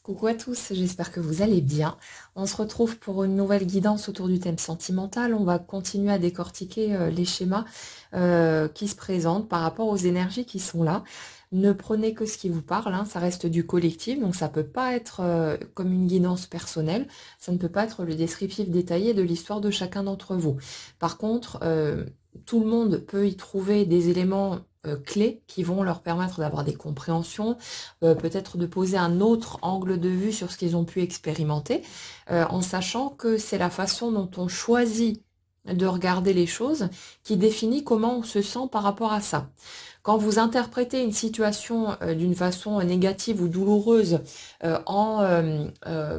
Coucou à tous, j'espère que vous allez bien. On se retrouve pour une nouvelle guidance autour du thème sentimental. On va continuer à décortiquer les schémas qui se présentent par rapport aux énergies qui sont là. Ne prenez que ce qui vous parle, hein, ça reste du collectif, donc ça peut pas être comme une guidance personnelle, ça ne peut pas être le descriptif détaillé de l'histoire de chacun d'entre vous. Par contre, tout le monde peut y trouver des éléments clés qui vont leur permettre d'avoir des compréhensions, peut-être de poser un autre angle de vue sur ce qu'ils ont pu expérimenter, en sachant que c'est la façon dont on choisit de regarder les choses qui définit comment on se sent par rapport à ça. Quand vous interprétez une situation d'une façon négative ou douloureuse en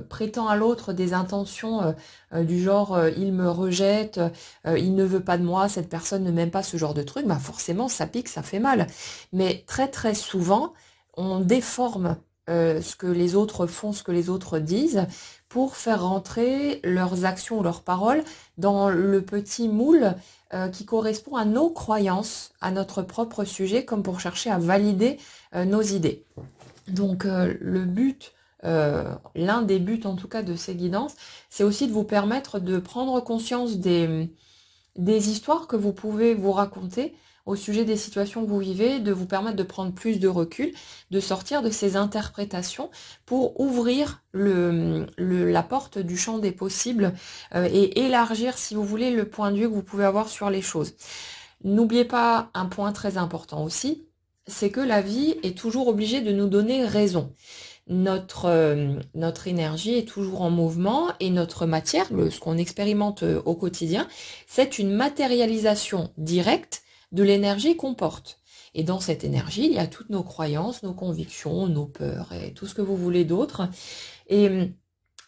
prêtant à l'autre des intentions du genre il me rejette, il ne veut pas de moi, cette personne ne m'aime pas, ce genre de truc, bah forcément ça pique, ça fait mal. Mais très très souvent, on déforme ce que les autres font, ce que les autres disent, pour faire rentrer leurs actions ou leurs paroles dans le petit moule qui correspond à nos croyances, à notre propre sujet, comme pour chercher à valider nos idées. Donc le but, l'un des buts en tout cas de ces guidances, c'est aussi de vous permettre de prendre conscience des histoires que vous pouvez vous raconter au sujet des situations que vous vivez, de vous permettre de prendre plus de recul, de sortir de ces interprétations pour ouvrir la porte du champ des possibles et élargir, si vous voulez, le point de vue que vous pouvez avoir sur les choses. N'oubliez pas un point très important aussi, c'est que la vie est toujours obligée de nous donner raison. Notre énergie est toujours en mouvement et notre matière, ce qu'on expérimente au quotidien, c'est une matérialisation directe de l'énergie qu'on porte. Et dans cette énergie, il y a toutes nos croyances, nos convictions, nos peurs et tout ce que vous voulez d'autre. Et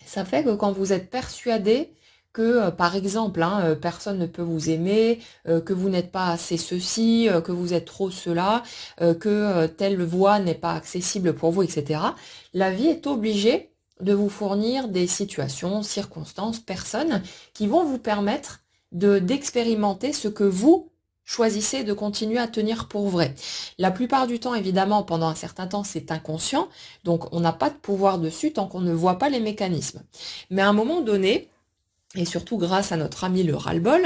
ça fait que quand vous êtes persuadé que, par exemple, hein, personne ne peut vous aimer, que vous n'êtes pas assez ceci, que vous êtes trop cela, que telle voie n'est pas accessible pour vous, etc. La vie est obligée de vous fournir des situations, circonstances, personnes qui vont vous permettre d'expérimenter ce que vous choisissez de continuer à tenir pour vrai. La plupart du temps, évidemment, pendant un certain temps, c'est inconscient, donc on n'a pas de pouvoir dessus tant qu'on ne voit pas les mécanismes. Mais à un moment donné, et surtout grâce à notre ami le ras-le-bol,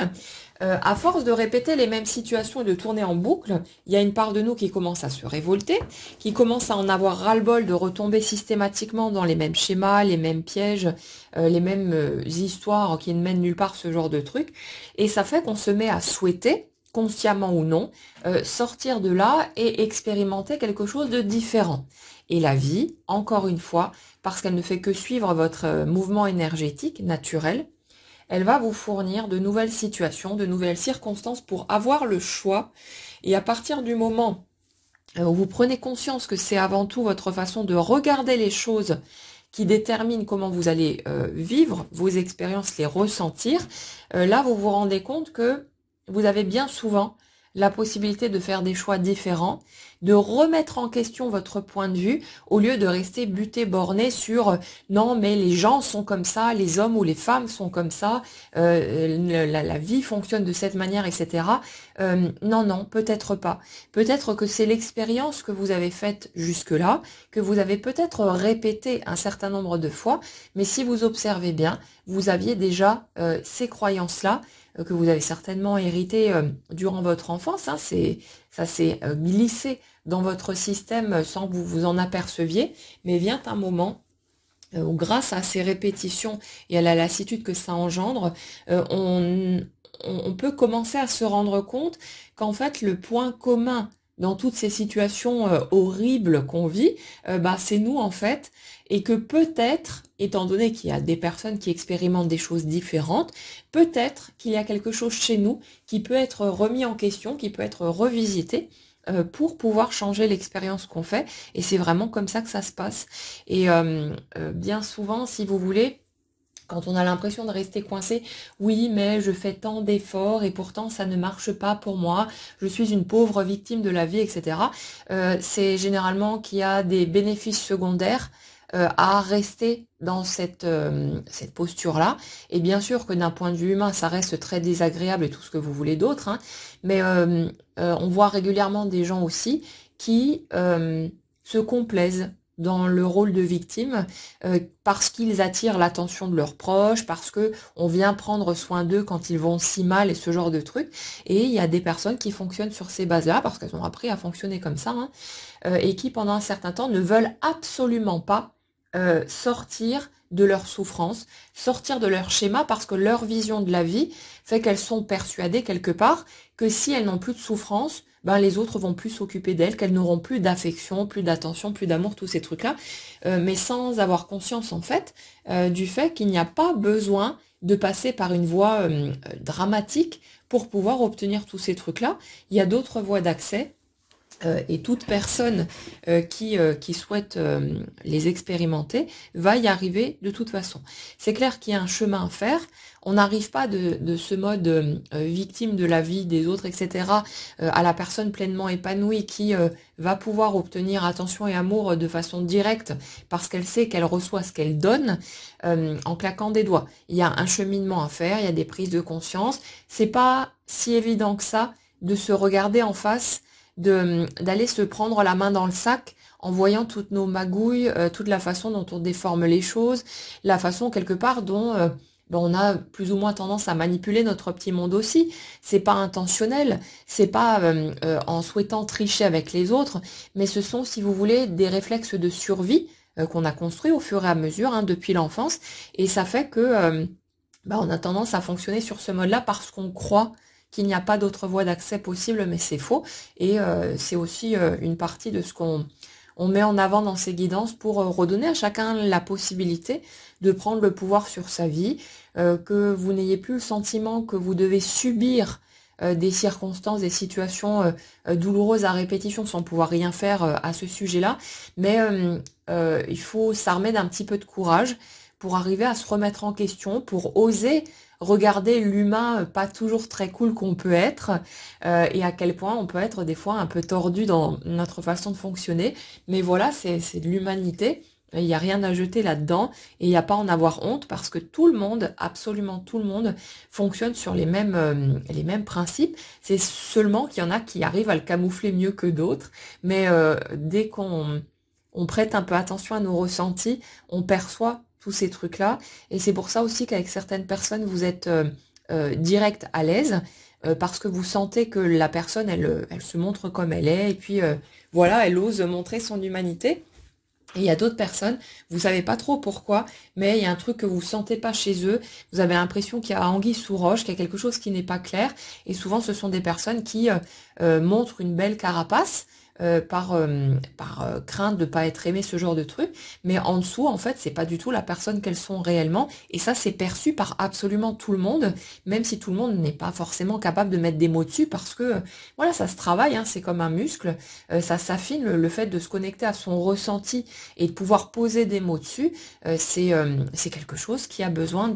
à force de répéter les mêmes situations et de tourner en boucle, il y a une part de nous qui commence à se révolter, qui commence à en avoir ras-le-bol de retomber systématiquement dans les mêmes schémas, les mêmes pièges, les mêmes histoires qui ne mènent nulle part, ce genre de trucs. Et ça fait qu'on se met à souhaiter, consciemment ou non, sortir de là et expérimenter quelque chose de différent. Et la vie, encore une fois, parce qu'elle ne fait que suivre votre mouvement énergétique naturel, elle va vous fournir de nouvelles situations, de nouvelles circonstances pour avoir le choix. Et à partir du moment où vous prenez conscience que c'est avant tout votre façon de regarder les choses qui détermine comment vous allez vivre vos expériences, les ressentir, là vous vous rendez compte que vous avez bien souvent la possibilité de faire des choix différents, de remettre en question votre point de vue au lieu de rester buté borné sur non mais les gens sont comme ça, les hommes ou les femmes sont comme ça, la vie fonctionne de cette manière, etc. Non, non, peut-être pas. Peut-être que c'est l'expérience que vous avez faite jusque-là, que vous avez peut-être répété un certain nombre de fois, mais si vous observez bien, vous aviez déjà ces croyances-là que vous avez certainement héritées durant votre enfance. Hein, ça s'est glissé dans votre système sans que vous vous en aperceviez, mais vient un moment où grâce à ces répétitions et à la lassitude que ça engendre, on peut commencer à se rendre compte qu'en fait le point commun dans toutes ces situations horribles qu'on vit, bah, c'est nous en fait, et que peut-être, étant donné qu'il y a des personnes qui expérimentent des choses différentes, peut-être qu'il y a quelque chose chez nous qui peut être remis en question, qui peut être revisité pour pouvoir changer l'expérience qu'on fait. Et c'est vraiment comme ça que ça se passe. Et bien souvent, si vous voulez, quand on a l'impression de rester coincé, oui, mais je fais tant d'efforts et pourtant ça ne marche pas pour moi, je suis une pauvre victime de la vie, etc. C'est généralement qu'il y a des bénéfices secondaires à rester dans cette posture-là. Et bien sûr que d'un point de vue humain, ça reste très désagréable et tout ce que vous voulez d'autre, hein, mais on voit régulièrement des gens aussi qui se complaisent dans le rôle de victime parce qu'ils attirent l'attention de leurs proches, parce que on vient prendre soin d'eux quand ils vont si mal et ce genre de trucs. Et il y a des personnes qui fonctionnent sur ces bases-là parce qu'elles ont appris à fonctionner comme ça, hein, et qui pendant un certain temps ne veulent absolument pas sortir de leur souffrance, sortir de leur schéma parce que leur vision de la vie fait qu'elles sont persuadées quelque part que si elles n'ont plus de souffrance, ben les autres vont plus s'occuper d'elles, qu'elles n'auront plus d'affection, plus d'attention, plus d'amour, tous ces trucs-là, mais sans avoir conscience en fait du fait qu'il n'y a pas besoin de passer par une voie dramatique pour pouvoir obtenir tous ces trucs-là. Il y a d'autres voies d'accès. Et toute personne qui souhaite les expérimenter va y arriver de toute façon. C'est clair qu'il y a un chemin à faire. On n'arrive pas de ce mode victime de la vie des autres, etc., à la personne pleinement épanouie qui va pouvoir obtenir attention et amour de façon directe parce qu'elle sait qu'elle reçoit ce qu'elle donne en claquant des doigts. Il y a un cheminement à faire, il y a des prises de conscience. C'est pas si évident que ça de se regarder en face, d'aller se prendre la main dans le sac en voyant toutes nos magouilles, toute la façon dont on déforme les choses, la façon quelque part dont on a plus ou moins tendance à manipuler notre petit monde aussi. C'est pas intentionnel, c'est pas en souhaitant tricher avec les autres, mais ce sont, si vous voulez, des réflexes de survie qu'on a construits au fur et à mesure hein, depuis l'enfance, et ça fait que on a tendance à fonctionner sur ce mode-là parce qu'on croit qu'il n'y a pas d'autre voie d'accès possible, mais c'est faux. Et c'est aussi une partie de ce qu'on met en avant dans ces guidances pour redonner à chacun la possibilité de prendre le pouvoir sur sa vie, que vous n'ayez plus le sentiment que vous devez subir des circonstances, des situations douloureuses à répétition sans pouvoir rien faire à ce sujet-là. Mais il faut s'armer d'un petit peu de courage pour arriver à se remettre en question, pour oser regarder l'humain pas toujours très cool qu'on peut être et à quel point on peut être des fois un peu tordu dans notre façon de fonctionner. Mais voilà, c'est de l'humanité. Il n'y a rien à jeter là-dedans et il n'y a pas à en avoir honte parce que tout le monde, absolument tout le monde, fonctionne sur les mêmes principes. C'est seulement qu'il y en a qui arrivent à le camoufler mieux que d'autres. Mais dès qu'on prête un peu attention à nos ressentis, on perçoit tous ces trucs-là. Et c'est pour ça aussi qu'avec certaines personnes, vous êtes direct à l'aise, parce que vous sentez que la personne, elle se montre comme elle est, et puis voilà, elle ose montrer son humanité. Et il y a d'autres personnes, vous savez pas trop pourquoi, mais il y a un truc que vous sentez pas chez eux, vous avez l'impression qu'il y a anguille sous roche, qu'il y a quelque chose qui n'est pas clair, et souvent ce sont des personnes qui montrent une belle carapace, par crainte de pas être aimée, ce genre de truc, mais en dessous, en fait, c'est pas du tout la personne qu'elles sont réellement, et ça, c'est perçu par absolument tout le monde, même si tout le monde n'est pas forcément capable de mettre des mots dessus, parce que, voilà, ça se travaille, hein, c'est comme un muscle, ça s'affine, le fait de se connecter à son ressenti et de pouvoir poser des mots dessus, c'est quelque chose qui a besoin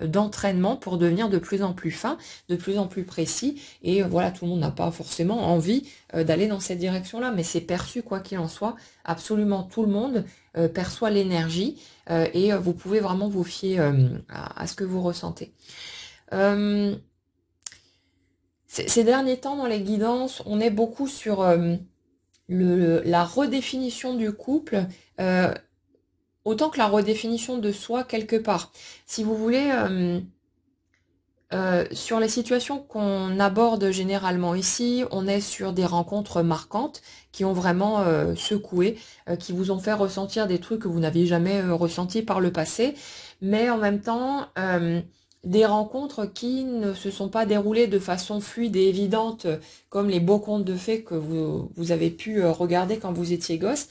d'entraînement pour devenir de plus en plus fin, de plus en plus précis, et voilà, tout le monde n'a pas forcément envie d'aller dans cette direction-là, mais c'est perçu quoi qu'il en soit, absolument tout le monde perçoit l'énergie, et vous pouvez vraiment vous fier à ce que vous ressentez. Ces derniers temps dans les guidances, on est beaucoup sur la redéfinition du couple, autant que la redéfinition de soi quelque part. Si vous voulez, sur les situations qu'on aborde généralement ici, on est sur des rencontres marquantes qui ont vraiment secoué, qui vous ont fait ressentir des trucs que vous n'aviez jamais ressentis par le passé, mais en même temps des rencontres qui ne se sont pas déroulées de façon fluide et évidente comme les beaux contes de fées que vous avez pu regarder quand vous étiez gosse.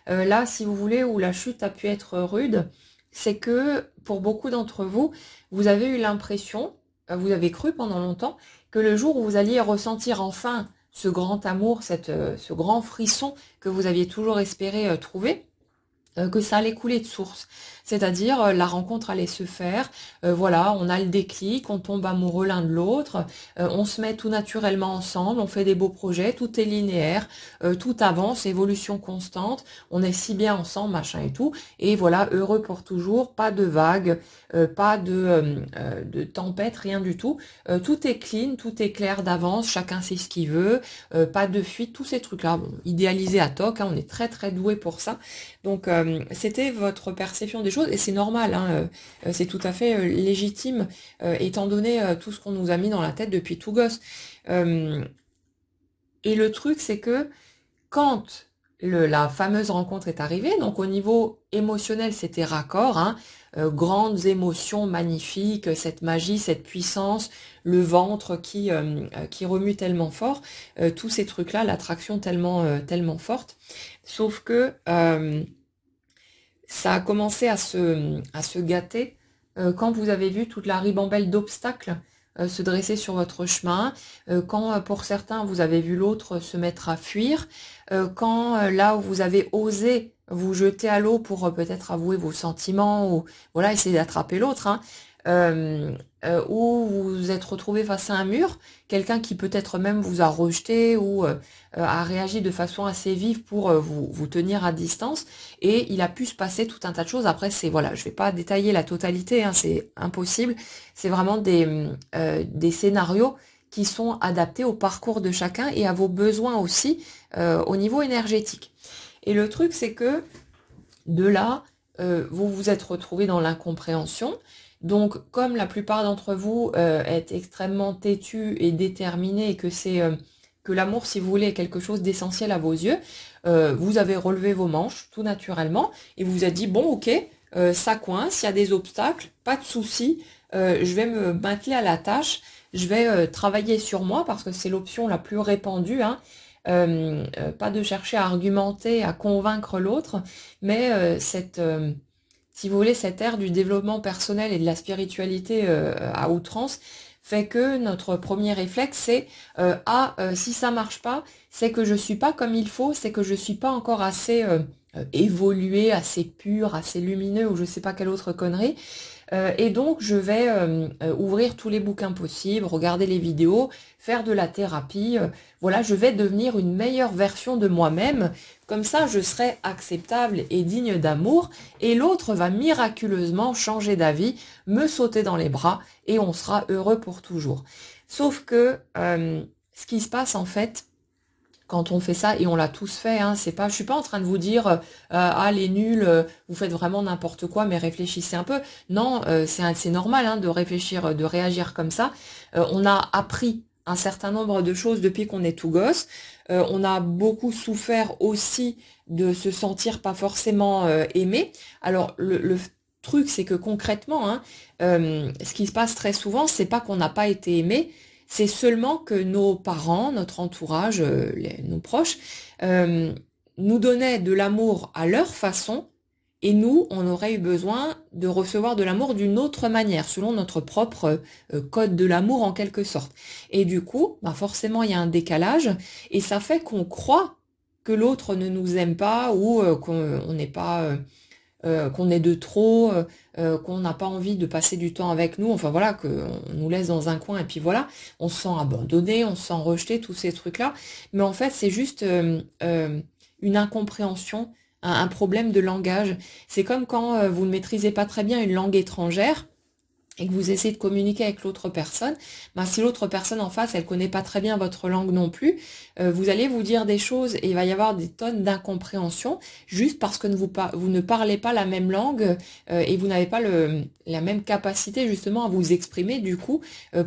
Là, si vous voulez, où la chute a pu être rude, c'est que pour beaucoup d'entre vous, vous avez eu l'impression, vous avez cru pendant longtemps, que le jour où vous alliez ressentir enfin ce grand amour, ce grand frisson que vous aviez toujours espéré trouver, que ça allait couler de source. C'est-à-dire, la rencontre allait se faire, voilà, on a le déclic, on tombe amoureux l'un de l'autre, on se met tout naturellement ensemble, on fait des beaux projets, tout est linéaire, tout avance, évolution constante, on est si bien ensemble, machin et tout, et voilà, heureux pour toujours, pas de vagues, pas de tempête, rien du tout. Tout est clean, tout est clair d'avance, chacun sait ce qu'il veut, pas de fuite, tous ces trucs-là, bon, idéalisés à toc, hein, on est très très doué pour ça. Donc c'était votre perception des choses et c'est normal, hein, c'est tout à fait légitime étant donné tout ce qu'on nous a mis dans la tête depuis tout gosse. Euh, et le truc c'est que quand la fameuse rencontre est arrivée, donc au niveau émotionnel c'était raccord, hein, grandes émotions magnifiques, cette magie, cette puissance, le ventre qui remue tellement fort, tous ces trucs-là, l'attraction tellement forte. Sauf que ça a commencé à se gâter quand vous avez vu toute la ribambelle d'obstacles se dresser sur votre chemin, quand pour certains vous avez vu l'autre se mettre à fuir, quand là où vous avez osé vous jeter à l'eau pour peut-être avouer vos sentiments ou voilà essayer d'attraper l'autre, hein, euh, où vous vous êtes retrouvé face à un mur, quelqu'un qui peut-être même vous a rejeté ou a réagi de façon assez vive pour vous tenir à distance et il a pu se passer tout un tas de choses. Après c'est voilà, je vais pas détailler la totalité, hein, c'est impossible. C'est vraiment des scénarios qui sont adaptés au parcours de chacun et à vos besoins aussi au niveau énergétique. Et le truc, c'est que de là, vous vous êtes retrouvé dans l'incompréhension. Donc, comme la plupart d'entre vous êtes extrêmement têtus et déterminés et que c'est que l'amour, si vous voulez, est quelque chose d'essentiel à vos yeux, vous avez relevé vos manches tout naturellement et vous vous êtes dit, bon, ok, ça coince, il y a des obstacles, pas de souci, je vais me m'atteler à la tâche, je vais travailler sur moi parce que c'est l'option la plus répandue, hein. Pas de chercher à argumenter, à convaincre l'autre, mais si vous voulez, cette ère du développement personnel et de la spiritualité à outrance fait que notre premier réflexe c'est si ça marche pas, c'est que je suis pas comme il faut, c'est que je suis pas encore assez évolué, assez pur, assez lumineux ou je sais pas quelle autre connerie. Et donc, je vais ouvrir tous les bouquins possibles, regarder les vidéos, faire de la thérapie. Voilà, je vais devenir une meilleure version de moi-même. Comme ça, je serai acceptable et digne d'amour. Et l'autre va miraculeusement changer d'avis, me sauter dans les bras et on sera heureux pour toujours. Sauf que ce qui se passe en fait, quand on fait ça, et on l'a tous fait, hein, c'est pas, je suis pas en train de vous dire ah les nuls, vous faites vraiment n'importe quoi, mais réfléchissez un peu. Non, c'est normal hein, de réfléchir, de réagir comme ça. On a appris un certain nombre de choses depuis qu'on est tout gosse. On a beaucoup souffert aussi de se sentir pas forcément aimé. Alors le truc, c'est que concrètement, hein, ce qui se passe très souvent, c'est pas qu'on n'a pas été aimé, c'est seulement que nos parents, notre entourage, nos proches, euh, nous donnaient de l'amour à leur façon et nous, on aurait eu besoin de recevoir de l'amour d'une autre manière, selon notre propre code de l'amour en quelque sorte. Et du coup, bah forcément, il y a un décalage et ça fait qu'on croit que l'autre ne nous aime pas ou qu'on n'est pas qu'on est de trop, qu'on n'a pas envie de passer du temps avec nous, enfin voilà, qu'on nous laisse dans un coin et puis voilà, on se sent abandonné, on se sent rejeté, tous ces trucs-là. Mais en fait, c'est juste une incompréhension, un problème de langage. C'est comme quand vous ne maîtrisez pas très bien une langue étrangère et que vous essayez de communiquer avec l'autre personne, ben si l'autre personne en face, elle connaît pas très bien votre langue non plus, vous allez vous dire des choses et il va y avoir des tonnes d'incompréhension juste parce que vous ne parlez pas la même langue et vous n'avez pas la même capacité justement à vous exprimer du coup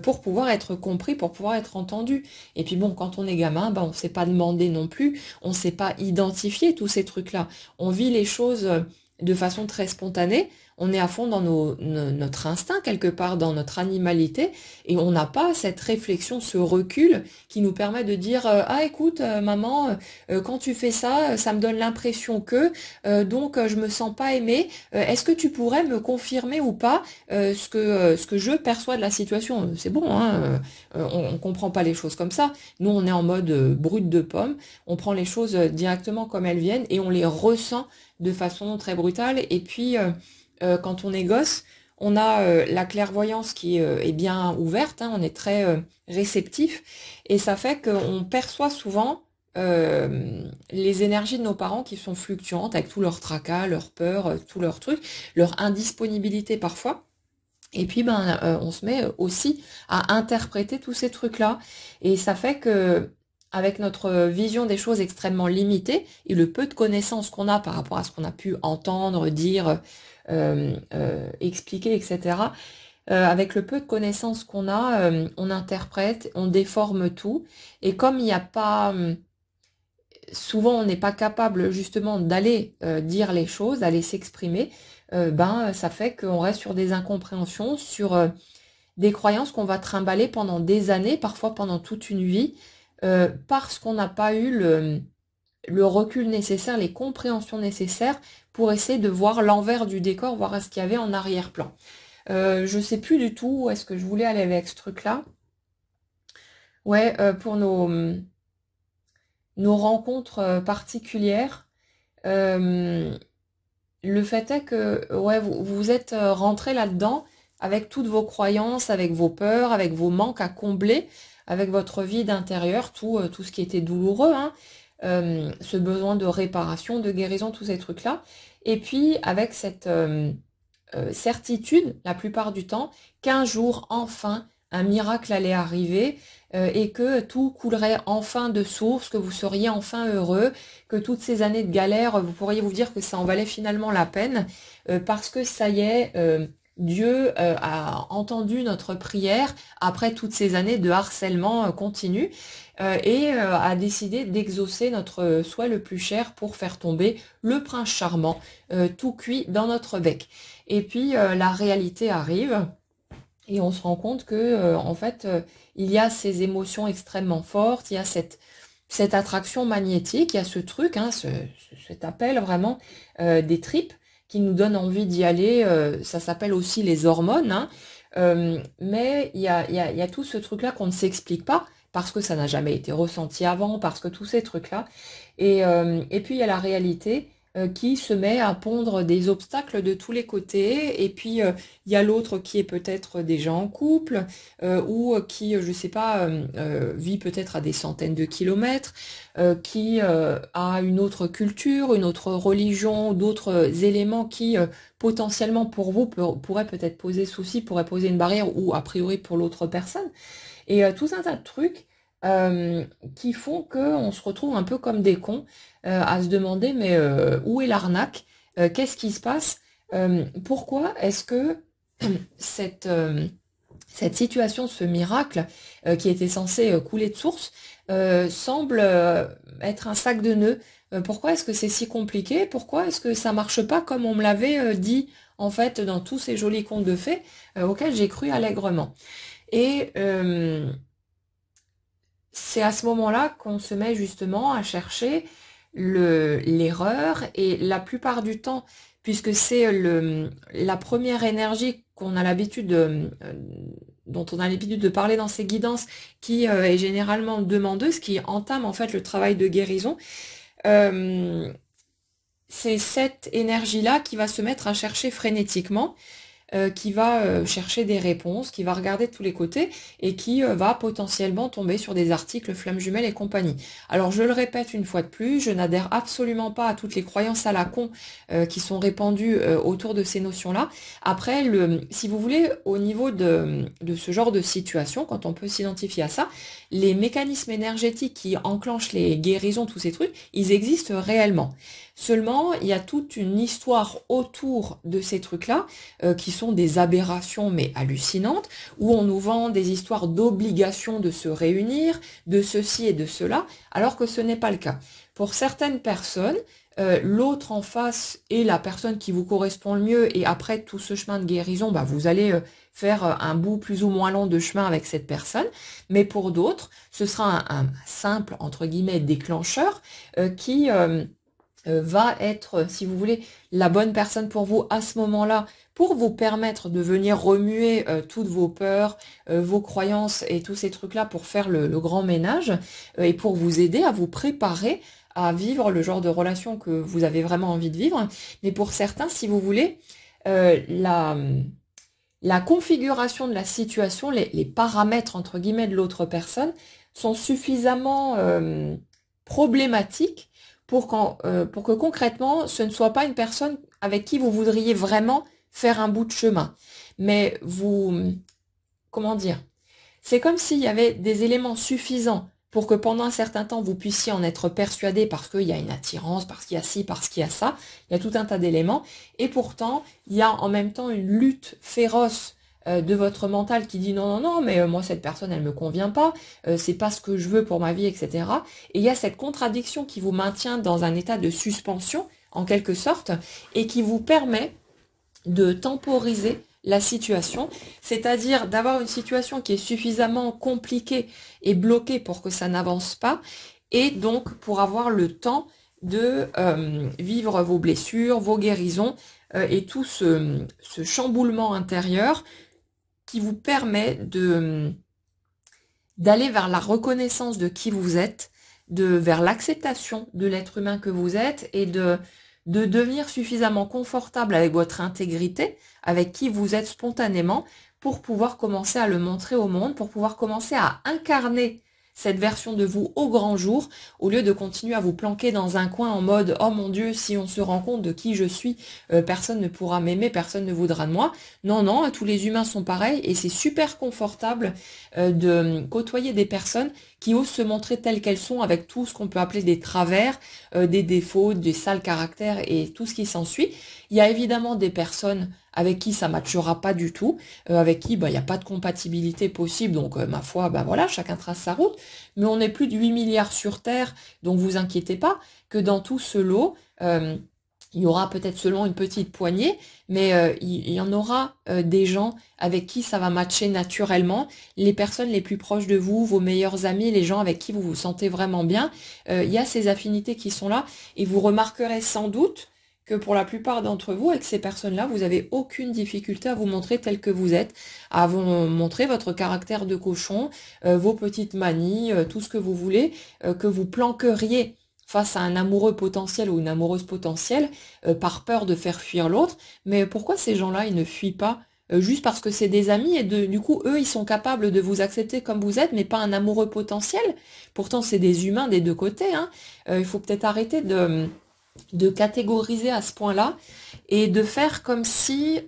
pour pouvoir être compris, pour pouvoir être entendu. Et puis bon, quand on est gamin, ben on sait pas demander non plus, on sait pas identifier tous ces trucs-là. On vit les choses de façon très spontanée. on est à fond dans notre instinct, quelque part dans notre animalité, et on n'a pas cette réflexion, ce recul qui nous permet de dire ah écoute maman, quand tu fais ça, ça me donne l'impression que, donc je me sens pas aimée. Est-ce que tu pourrais me confirmer ou pas ce que je perçois de la situation? C'est bon, hein, on comprend pas les choses comme ça. Nous, on est en mode brut de pomme. On prend les choses directement comme elles viennent et on les ressent de façon très brutale. Et puis, quand on est gosse, on a la clairvoyance qui est bien ouverte, hein, on est très réceptif. Et ça fait qu'on perçoit souvent les énergies de nos parents qui sont fluctuantes avec tout leur tracas, leur peur, tout leur truc, leur indisponibilité parfois. Et puis on se met aussi à interpréter tous ces trucs-là. Et ça fait que avec notre vision des choses extrêmement limitée et le peu de connaissances qu'on a par rapport à ce qu'on a pu entendre, dire, expliquer, etc. Avec le peu de connaissances qu'on a, on interprète, on déforme tout. Et comme il n'y a pas souvent on n'est pas capable justement d'aller dire les choses, d'aller s'exprimer, ça fait qu'on reste sur des incompréhensions, sur des croyances qu'on va trimballer pendant des années, parfois pendant toute une vie, parce qu'on n'a pas eu le recul nécessaire, les compréhensions nécessaires pour essayer de voir l'envers du décor, voir ce qu'il y avait en arrière-plan. Je sais plus du tout où est-ce que je voulais aller avec ce truc-là. Ouais, pour nos rencontres particulières. Le fait est que ouais, vous êtes rentré là-dedans avec toutes vos croyances, avec vos peurs, avec vos manques à combler, avec votre vide intérieur, tout ce qui était douloureux, hein, ce besoin de réparation, de guérison, tous ces trucs-là. Et puis avec cette certitude, la plupart du temps, qu'un jour, enfin, un miracle allait arriver et que tout coulerait enfin de source, que vous seriez enfin heureux, que toutes ces années de galère, vous pourriez vous dire que ça en valait finalement la peine, parce que ça y est, Dieu a entendu notre prière après toutes ces années de harcèlement continu et a décidé d'exaucer notre souhait le plus cher pour faire tomber le prince charmant tout cuit dans notre bec. Et puis la réalité arrive. Et on se rend compte que, en fait, il y a ces émotions extrêmement fortes, il y a cette attraction magnétique, il y a ce truc, hein, cet appel vraiment des tripes qui nous donne envie d'y aller. Ça s'appelle aussi les hormones, hein. Mais il y a tout ce truc-là qu'on ne s'explique pas parce que ça n'a jamais été ressenti avant, parce que tous ces trucs-là. Et puis il y a la réalité qui se met à pondre des obstacles de tous les côtés. Et puis il y a l'autre qui est peut-être déjà en couple ou qui, je sais pas, vit peut-être à des centaines de kilomètres, qui a une autre culture, une autre religion, d'autres éléments qui potentiellement pour vous pourraient peut-être poser souci, pourraient poser une barrière ou a priori pour l'autre personne. Et tout un tas de trucs qui font qu'on se retrouve un peu comme des cons à se demander mais où est l'arnaque? Qu'est-ce qui se passe? Pourquoi est-ce que cette situation, ce miracle qui était censé couler de source, semble être un sac de nœuds? Pourquoi est-ce que c'est si compliqué? Pourquoi est-ce que ça marche pas comme on me l'avait dit en fait dans tous ces jolis contes de fées auxquels j'ai cru allègrement? Et c'est à ce moment-là qu'on se met justement à chercher l'erreur et la plupart du temps, puisque c'est la première énergie qu'on a l'habitude dont on a l'habitude de parler dans ces guidances, qui est généralement demandeuse, qui entame en fait le travail de guérison, c'est cette énergie-là qui va se mettre à chercher frénétiquement qui va chercher des réponses, qui va regarder de tous les côtés et qui va potentiellement tomber sur des articles flammes jumelles et compagnie. Alors je le répète une fois de plus, je n'adhère absolument pas à toutes les croyances à la con qui sont répandues autour de ces notions-là. Après, si vous voulez, au niveau de ce genre de situation, quand on peut s'identifier à ça, les mécanismes énergétiques qui enclenchent les guérisons, tous ces trucs, ils existent réellement. Seulement, il y a toute une histoire autour de ces trucs-là qui sont des aberrations mais hallucinantes, où on nous vend des histoires d'obligation de se réunir, de ceci et de cela, alors que ce n'est pas le cas. Pour certaines personnes, l'autre en face est la personne qui vous correspond le mieux, et après tout ce chemin de guérison, bah, vous allez faire un bout plus ou moins long de chemin avec cette personne. Mais pour d'autres, ce sera un simple, entre guillemets, déclencheur qui va être, si vous voulez, la bonne personne pour vous à ce moment-là, pour vous permettre de venir remuer toutes vos peurs, vos croyances et tous ces trucs-là pour faire le grand ménage et pour vous aider à vous préparer à vivre le genre de relation que vous avez vraiment envie de vivre. Mais pour certains, si vous voulez, la configuration de la situation, les paramètres, entre guillemets, de l'autre personne sont suffisamment problématiques pour que concrètement, ce ne soit pas une personne avec qui vous voudriez vraiment faire un bout de chemin. Mais vous, comment dire, c'est comme s'il y avait des éléments suffisants pour que pendant un certain temps, vous puissiez en être persuadé parce qu'il y a une attirance, parce qu'il y a ci, parce qu'il y a ça, il y a tout un tas d'éléments. Et pourtant, il y a en même temps une lutte féroce de votre mental qui dit non, non, non, mais moi, cette personne, elle me convient pas, c'est pas ce que je veux pour ma vie, etc. Et il y a cette contradiction qui vous maintient dans un état de suspension, en quelque sorte, et qui vous permet de temporiser la situation, c'est-à-dire d'avoir une situation qui est suffisamment compliquée et bloquée pour que ça n'avance pas, et donc pour avoir le temps de vivre vos blessures, vos guérisons, et tout ce chamboulement intérieur qui vous permet d'aller vers la reconnaissance de qui vous êtes, vers l'acceptation de l'être humain que vous êtes, et de devenir suffisamment confortable avec votre intégrité, avec qui vous êtes spontanément, pour pouvoir commencer à le montrer au monde, pour pouvoir commencer à incarner cette version de vous au grand jour, au lieu de continuer à vous planquer dans un coin en mode « Oh mon Dieu, si on se rend compte de qui je suis, personne ne pourra m'aimer, personne ne voudra de moi. » Non, non, tous les humains sont pareils, et c'est super confortable de côtoyer des personnes qui osent se montrer telles qu'elles sont, avec tout ce qu'on peut appeler des travers, des défauts, des sales caractères et tout ce qui s'ensuit. Il y a évidemment des personnes avec qui ça matchera pas du tout, avec qui il n'y a pas de compatibilité possible, donc ma foi, voilà, chacun trace sa route, mais on est plus de 8 milliards sur Terre, donc vous inquiétez pas que dans tout ce lot, il y aura peut-être seulement une petite poignée, mais il y en aura des gens avec qui ça va matcher naturellement, les personnes les plus proches de vous, vos meilleurs amis, les gens avec qui vous vous sentez vraiment bien, il y a ces affinités qui sont là, et vous remarquerez sans doute que pour la plupart d'entre vous, avec ces personnes-là, vous n'avez aucune difficulté à vous montrer tel que vous êtes, à vous montrer votre caractère de cochon, vos petites manies, tout ce que vous voulez, que vous planqueriez face à un amoureux potentiel ou une amoureuse potentielle, par peur de faire fuir l'autre. Mais pourquoi ces gens-là, ils ne fuient pas juste parce que c'est des amis, et du coup, eux, ils sont capables de vous accepter comme vous êtes, mais pas un amoureux potentiel. Pourtant, c'est des humains des deux côtés, hein. Il faut peut-être arrêter de catégoriser à ce point-là et de faire comme si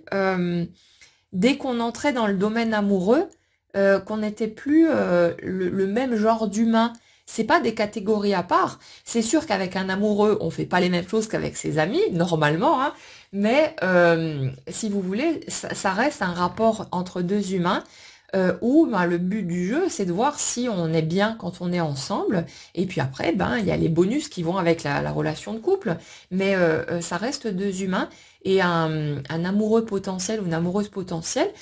dès qu'on entrait dans le domaine amoureux, qu'on n'était plus le même genre d'humain. C'est pas des catégories à part. C'est sûr qu'avec un amoureux, on fait pas les mêmes choses qu'avec ses amis, normalement, hein, mais si vous voulez, ça reste un rapport entre deux humains où le but du jeu, c'est de voir si on est bien quand on est ensemble, et puis après, il y a les bonus qui vont avec la relation de couple, mais ça reste deux humains, et un amoureux potentiel ou une amoureuse potentielle,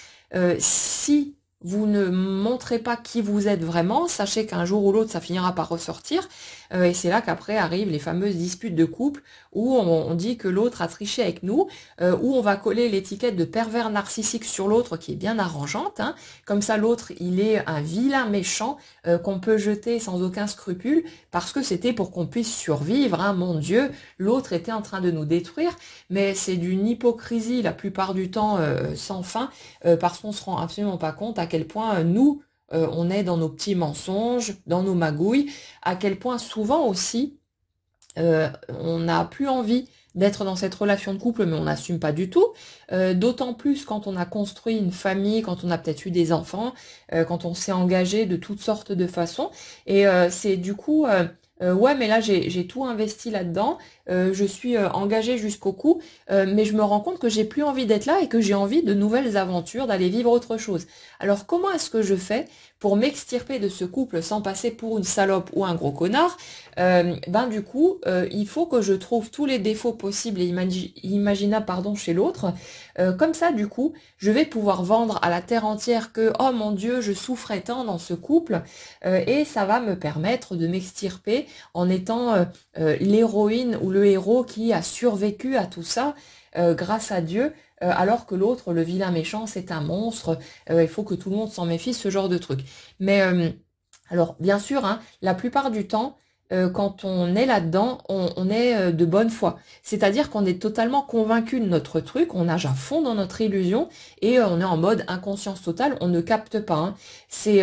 si vous ne montrez pas qui vous êtes vraiment, sachez qu'un jour ou l'autre, ça finira par ressortir, et c'est là qu'après arrivent les fameuses disputes de couple, où on dit que l'autre a triché avec nous, où on va coller l'étiquette de pervers narcissique sur l'autre, qui est bien arrangeante, hein. Comme ça, l'autre, il est un vilain méchant qu'on peut jeter sans aucun scrupule, parce que c'était pour qu'on puisse survivre, hein. Mon Dieu, l'autre était en train de nous détruire, mais c'est d'une hypocrisie la plupart du temps sans fin, parce qu'on se rend absolument pas compte à quel point nous, on est dans nos petits mensonges, dans nos magouilles, à quel point souvent aussi, on n'a plus envie d'être dans cette relation de couple, mais on n'assume pas du tout. D'autant plus quand on a construit une famille, quand on a peut-être eu des enfants, quand on s'est engagé de toutes sortes de façons. Et c'est du coup, ouais, mais là j'ai tout investi là-dedans. je suis engagée jusqu'au cou, mais je me rends compte que j'ai plus envie d'être là et que j'ai envie de nouvelles aventures, d'aller vivre autre chose. Alors comment est-ce que je fais pour m'extirper de ce couple sans passer pour une salope ou un gros connard? Ben du coup, il faut que je trouve tous les défauts possibles et imaginables, pardon, chez l'autre. Comme ça, du coup, je vais pouvoir vendre à la terre entière que, oh mon Dieu, je souffrais tant dans ce couple, et ça va me permettre de m'extirper en étant l'héroïne ou le héros qui a survécu à tout ça grâce à Dieu, alors que l'autre, le vilain méchant, c'est un monstre. Il faut que tout le monde s'en méfie, ce genre de truc. Mais alors, bien sûr, hein, la plupart du temps, quand on est là-dedans, on est de bonne foi. C'est-à-dire qu'on est totalement convaincu de notre truc, on nage à fond dans notre illusion et on est en mode inconscience totale, on ne capte pas, hein. C'est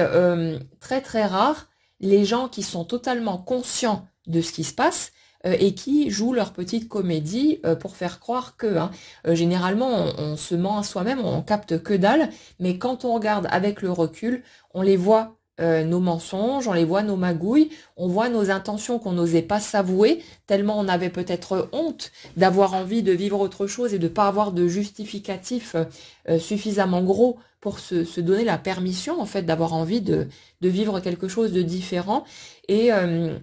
très très rare les gens qui sont totalement conscients de ce qui se passe et qui jouent leur petite comédie pour faire croire que, hein. Généralement, on se ment à soi-même, on capte que dalle, mais quand on regarde avec le recul, on les voit nos mensonges, on les voit nos magouilles, on voit nos intentions qu'on n'osait pas s'avouer, tellement on avait peut-être honte d'avoir envie de vivre autre chose et de pas avoir de justificatif suffisamment gros pour se donner la permission en fait d'avoir envie de vivre quelque chose de différent. Et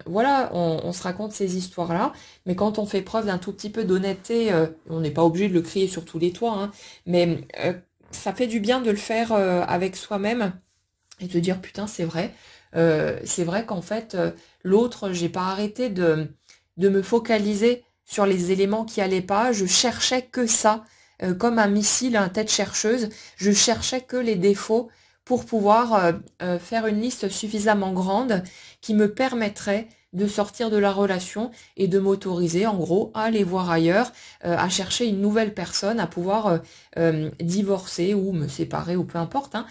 voilà, on se raconte ces histoires-là, mais quand on fait preuve d'un tout petit peu d'honnêteté, on n'est pas obligé de le crier sur tous les toits, hein, mais ça fait du bien de le faire avec soi-même et de dire putain c'est vrai qu'en fait l'autre j'ai pas arrêté de me focaliser sur les éléments qui allaient pas, je cherchais que ça, comme un missile, un tête chercheuse, je cherchais que les défauts pour pouvoir faire une liste suffisamment grande qui me permettrait de sortir de la relation et de m'autoriser en gros à aller voir ailleurs, à chercher une nouvelle personne, à pouvoir divorcer ou me séparer ou peu importe, hein,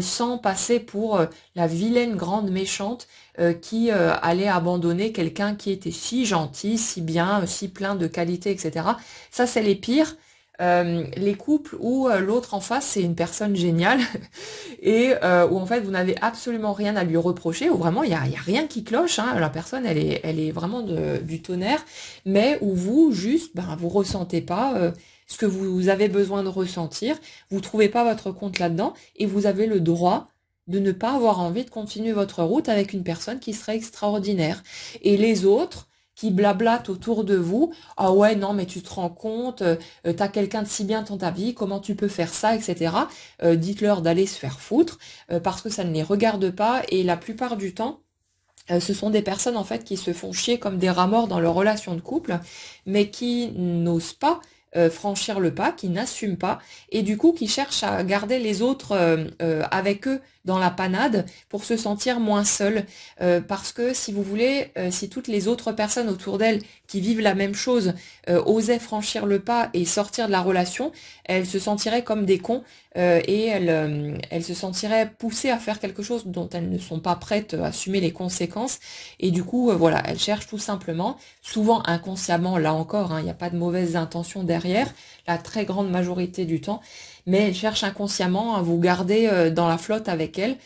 sans passer pour la vilaine grande méchante qui allait abandonner quelqu'un qui était si gentil, si bien, si plein de qualités, etc. Ça, c'est les pires. Les couples où l'autre en face c'est une personne géniale et où en fait vous n'avez absolument rien à lui reprocher, où vraiment il y a rien qui cloche, hein, la personne elle est vraiment du tonnerre, mais où vous juste ben vous ressentez pas ce que vous avez besoin de ressentir, vous trouvez pas votre compte là-dedans et vous avez le droit de ne pas avoir envie de continuer votre route avec une personne qui serait extraordinaire. Et les autres qui blablatent autour de vous, ah ouais, non, mais tu te rends compte, t'as quelqu'un de si bien dans ta vie, comment tu peux faire ça, etc. Dites-leur d'aller se faire foutre, parce que ça ne les regarde pas, et la plupart du temps, ce sont des personnes en fait qui se font chier comme des rats morts dans leur relation de couple, mais qui n'osent pas franchir le pas, qui n'assument pas, et du coup qui cherchent à garder les autres avec eux dans la panade pour se sentir moins seuls. Parce que si vous voulez, si toutes les autres personnes autour d'elles qui vivent la même chose osaient franchir le pas et sortir de la relation, elles se sentiraient comme des cons et elles se sentiraient poussées à faire quelque chose dont elles ne sont pas prêtes à assumer les conséquences. Et du coup, voilà, elles cherchent tout simplement, souvent inconsciemment, là encore, hein, il n'y a pas de mauvaises intentions derrière, la très grande majorité du temps, mais elles cherchent inconsciemment à vous garder dans la flotte avec elles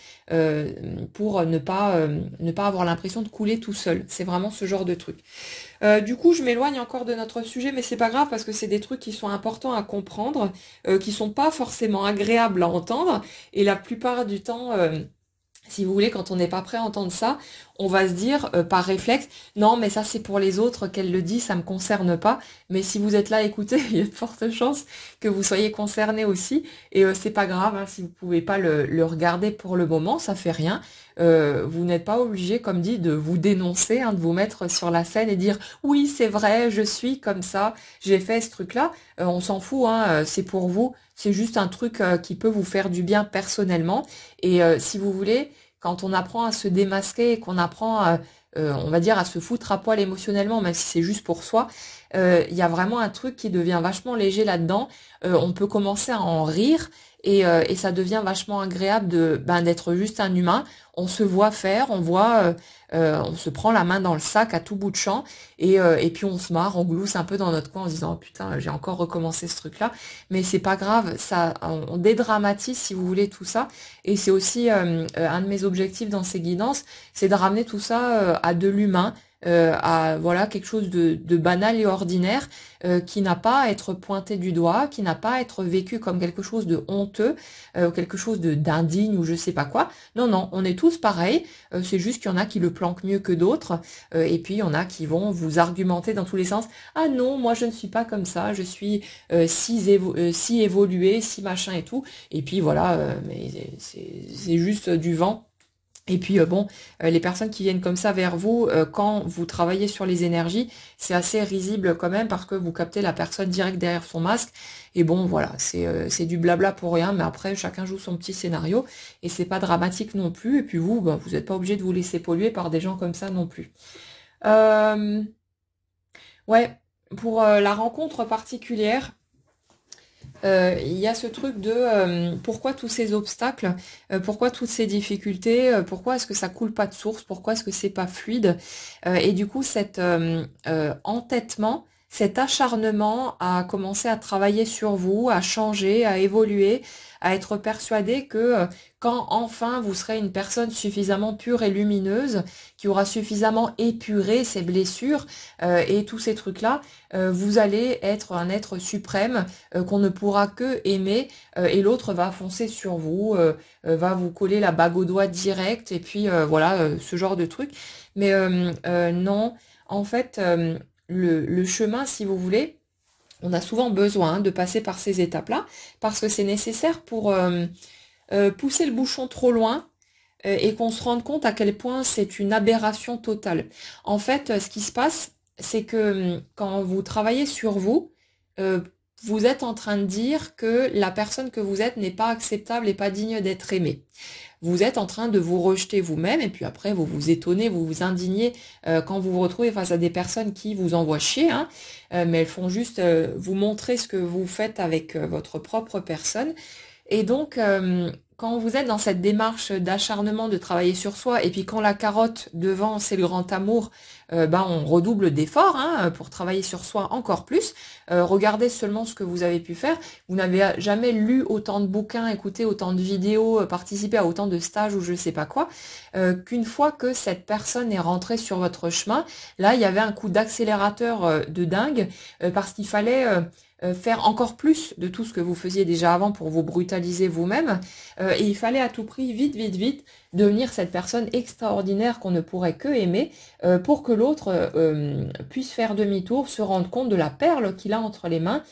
pour ne pas avoir l'impression de couler tout seul. C'est vraiment ce genre de truc. Du coup, je m'éloigne encore de notre sujet, mais c'est pas grave parce que c'est des trucs qui sont importants à comprendre, qui sont pas forcément agréables à entendre, et la plupart du temps, si vous voulez, quand on n'est pas prêt à entendre ça, on va se dire par réflexe, non mais ça c'est pour les autres qu'elle le dit, ça me concerne pas. Mais si vous êtes là, écoutez, il y a de fortes chances que vous soyez concerné aussi. Et c'est pas grave, hein, si vous pouvez pas le regarder pour le moment, ça fait rien. Vous n'êtes pas obligé, comme dit, de vous dénoncer, hein, de vous mettre sur la scène et dire oui c'est vrai, je suis comme ça, j'ai fait ce truc-là. On s'en fout, hein, c'est pour vous. C'est juste un truc qui peut vous faire du bien personnellement. Et si vous voulez, quand on apprend à se démasquer et qu'on apprend à, on va dire, à se foutre à poil émotionnellement, même si c'est juste pour soi, il y a vraiment un truc qui devient vachement léger là-dedans. On peut commencer à en rire et ça devient vachement agréable d'être juste un humain. On se voit faire, on se prend la main dans le sac à tout bout de champ et puis on se marre, on glousse un peu dans notre coin en se disant oh, putain j'ai encore recommencé ce truc-là. Mais c'est pas grave, ça, on dédramatise si vous voulez tout ça. Et c'est aussi un de mes objectifs dans ces guidances, c'est de ramener tout ça à de l'humain. à voilà quelque chose de banal et ordinaire qui n'a pas à être pointé du doigt, qui n'a pas à être vécu comme quelque chose de honteux, quelque chose de d'indigne ou je sais pas quoi. Non, non, on est tous pareils. C'est juste qu'il y en a qui le planquent mieux que d'autres, et puis il y en a qui vont vous argumenter dans tous les sens. Ah non, moi je ne suis pas comme ça, je suis si évolué, si machin et tout. Et puis voilà, mais c'est juste du vent. Et puis bon, les personnes qui viennent comme ça vers vous, quand vous travaillez sur les énergies, c'est assez risible quand même parce que vous captez la personne direct derrière son masque. Et bon, voilà, c'est du blabla pour rien, mais après chacun joue son petit scénario et c'est pas dramatique non plus. Et puis vous, bah, vous n'êtes pas obligé de vous laisser polluer par des gens comme ça non plus. Euh, ouais, pour la rencontre particulière. Il y a ce truc de pourquoi tous ces obstacles, pourquoi toutes ces difficultés, pourquoi est-ce que ça coule pas de source, pourquoi est-ce que c'est pas fluide, et du coup cet entêtement, cet acharnement à commencer à travailler sur vous, à changer, à évoluer, à être persuadé que quand enfin vous serez une personne suffisamment pure et lumineuse, qui aura suffisamment épuré ses blessures et tous ces trucs-là, vous allez être un être suprême qu'on ne pourra que aimer et l'autre va foncer sur vous, va vous coller la bague au doigt direct et puis voilà ce genre de truc. Mais non, en fait, le chemin, si vous voulez, on a souvent besoin de passer par ces étapes-là parce que c'est nécessaire pour pousser le bouchon trop loin et qu'on se rende compte à quel point c'est une aberration totale. En fait, ce qui se passe, c'est que quand vous travaillez sur vous, euh, vous êtes en train de dire que la personne que vous êtes n'est pas acceptable et pas digne d'être aimée. Vous êtes en train de vous rejeter vous-même et puis après vous vous étonnez, vous vous indignez quand vous vous retrouvez face à des personnes qui vous envoient chier, hein, mais elles font juste vous montrer ce que vous faites avec votre propre personne. Et donc, quand vous êtes dans cette démarche d'acharnement, de travailler sur soi, et puis quand la carotte devant, c'est le grand amour, ben on redouble d'efforts hein, pour travailler sur soi encore plus. Regardez seulement ce que vous avez pu faire. Vous n'avez jamais lu autant de bouquins, écouté autant de vidéos, participé à autant de stages ou je sais pas quoi, qu'une fois que cette personne est rentrée sur votre chemin, là, il y avait un coup d'accélérateur de dingue, parce qu'il fallait faire encore plus de tout ce que vous faisiez déjà avant pour vous brutaliser vous-même. Et il fallait à tout prix, vite, vite, vite, devenir cette personne extraordinaire qu'on ne pourrait que aimer pour que l'autre puisse faire demi-tour, se rendre compte de la perle qu'il a entre les mains,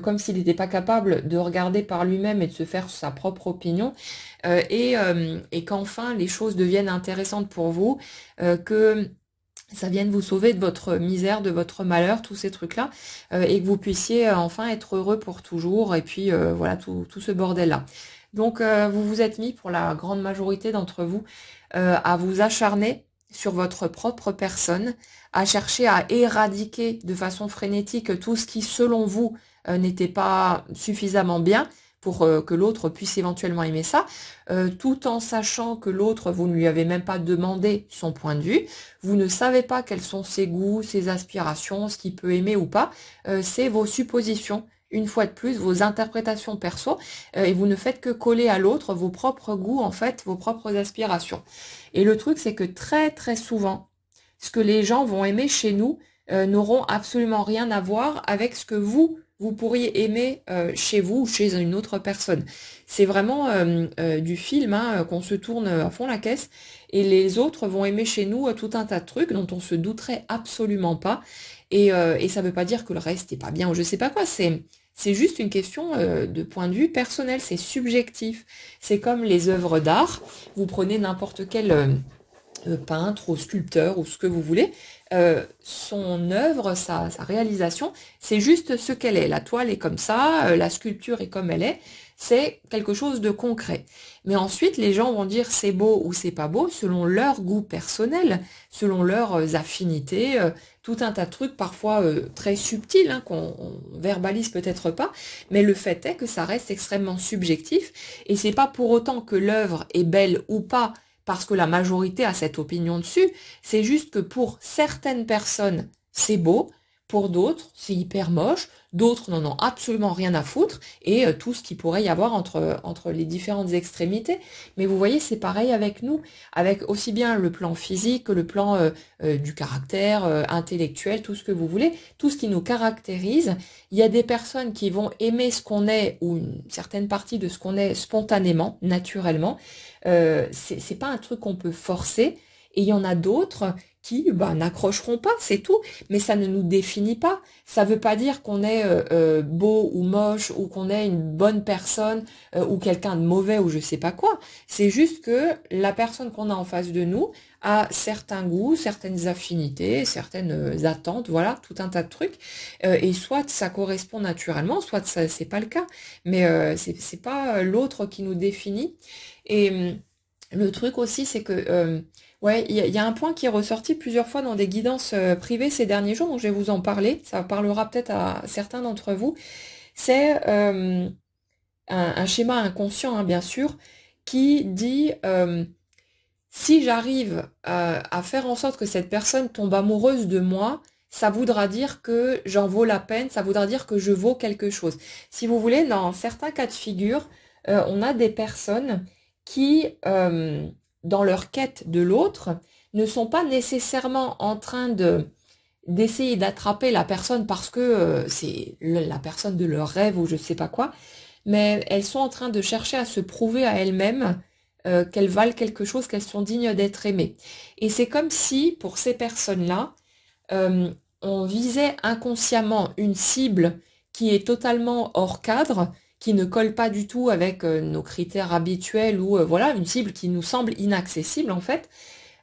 comme s'il n'était pas capable de regarder par lui-même et de se faire sa propre opinion, et qu'enfin les choses deviennent intéressantes pour vous, que ça vienne vous sauver de votre misère, de votre malheur, tous ces trucs-là, et que vous puissiez enfin être heureux pour toujours, et puis voilà, tout ce bordel-là. Donc vous vous êtes mis, pour la grande majorité d'entre vous, à vous acharner sur votre propre personne, à chercher à éradiquer de façon frénétique tout ce qui, selon vous, n'était pas suffisamment bien pour que l'autre puisse éventuellement aimer ça, tout en sachant que l'autre, vous ne lui avez même pas demandé son point de vue, vous ne savez pas quels sont ses goûts, ses aspirations, ce qu'il peut aimer ou pas, c'est vos suppositions, une fois de plus, vos interprétations perso, et vous ne faites que coller à l'autre vos propres goûts, en fait, vos propres aspirations. Et le truc, c'est que très très souvent, ce que les gens vont aimer chez nous n'auront absolument rien à voir avec ce que vous pourriez aimer chez vous ou chez une autre personne. C'est vraiment du film hein, qu'on se tourne à fond la caisse et les autres vont aimer chez nous tout un tas de trucs dont on se douterait absolument pas. Et ça veut pas dire que le reste est pas bien ou je sais pas quoi. C'est juste une question de point de vue personnel, c'est subjectif. C'est comme les œuvres d'art. Vous prenez n'importe quel peintre ou sculpteur ou ce que vous voulez, son œuvre, sa réalisation, c'est juste ce qu'elle est. La toile est comme ça, la sculpture est comme elle est, c'est quelque chose de concret. Mais ensuite, les gens vont dire c'est beau ou c'est pas beau selon leur goût personnel, selon leurs affinités, tout un tas de trucs parfois très subtils hein, qu'on verbalise peut-être pas, mais le fait est que ça reste extrêmement subjectif et c'est pas pour autant que l'œuvre est belle ou pas parce que la majorité a cette opinion dessus, c'est juste que pour certaines personnes, c'est beau, Pour d'autres, c'est hyper moche. D'autres n'en ont absolument rien à foutre. Et tout ce qu'il pourrait y avoir entre les différentes extrémités. Mais vous voyez, c'est pareil avec nous. Avec aussi bien le plan physique que le plan du caractère, intellectuel, tout ce que vous voulez. Tout ce qui nous caractérise. Il y a des personnes qui vont aimer ce qu'on est ou une certaine partie de ce qu'on est spontanément, naturellement. C'est pas un truc qu'on peut forcer. Et il y en a d'autres qui n'accrocheront pas, c'est tout. Mais ça ne nous définit pas. Ça veut pas dire qu'on est beau ou moche ou qu'on est une bonne personne ou quelqu'un de mauvais ou je sais pas quoi. C'est juste que la personne qu'on a en face de nous a certains goûts, certaines affinités, certaines attentes, voilà, tout un tas de trucs. Et soit ça correspond naturellement, soit ça c'est pas le cas. Mais c'est pas l'autre qui nous définit. Et le truc aussi, c'est que ouais, il y a un point qui est ressorti plusieurs fois dans des guidances privées ces derniers jours, donc je vais vous en parler. Ça parlera peut-être à certains d'entre vous. C'est un schéma inconscient, hein, bien sûr, qui dit si j'arrive à faire en sorte que cette personne tombe amoureuse de moi, ça voudra dire que j'en vaux la peine, ça voudra dire que je vaux quelque chose. Si vous voulez, dans certains cas de figure, on a des personnes qui, dans leur quête de l'autre, ne sont pas nécessairement en train d'essayer d'attraper la personne parce que c'est la personne de leur rêve ou je sais pas quoi, mais elles sont en train de chercher à se prouver à elles-mêmes qu'elles valent quelque chose, qu'elles sont dignes d'être aimées. Et c'est comme si, pour ces personnes-là, euh, on visait inconsciemment une cible qui est totalement hors cadre, qui ne colle pas du tout avec nos critères habituels ou voilà, une cible qui nous semble inaccessible en fait.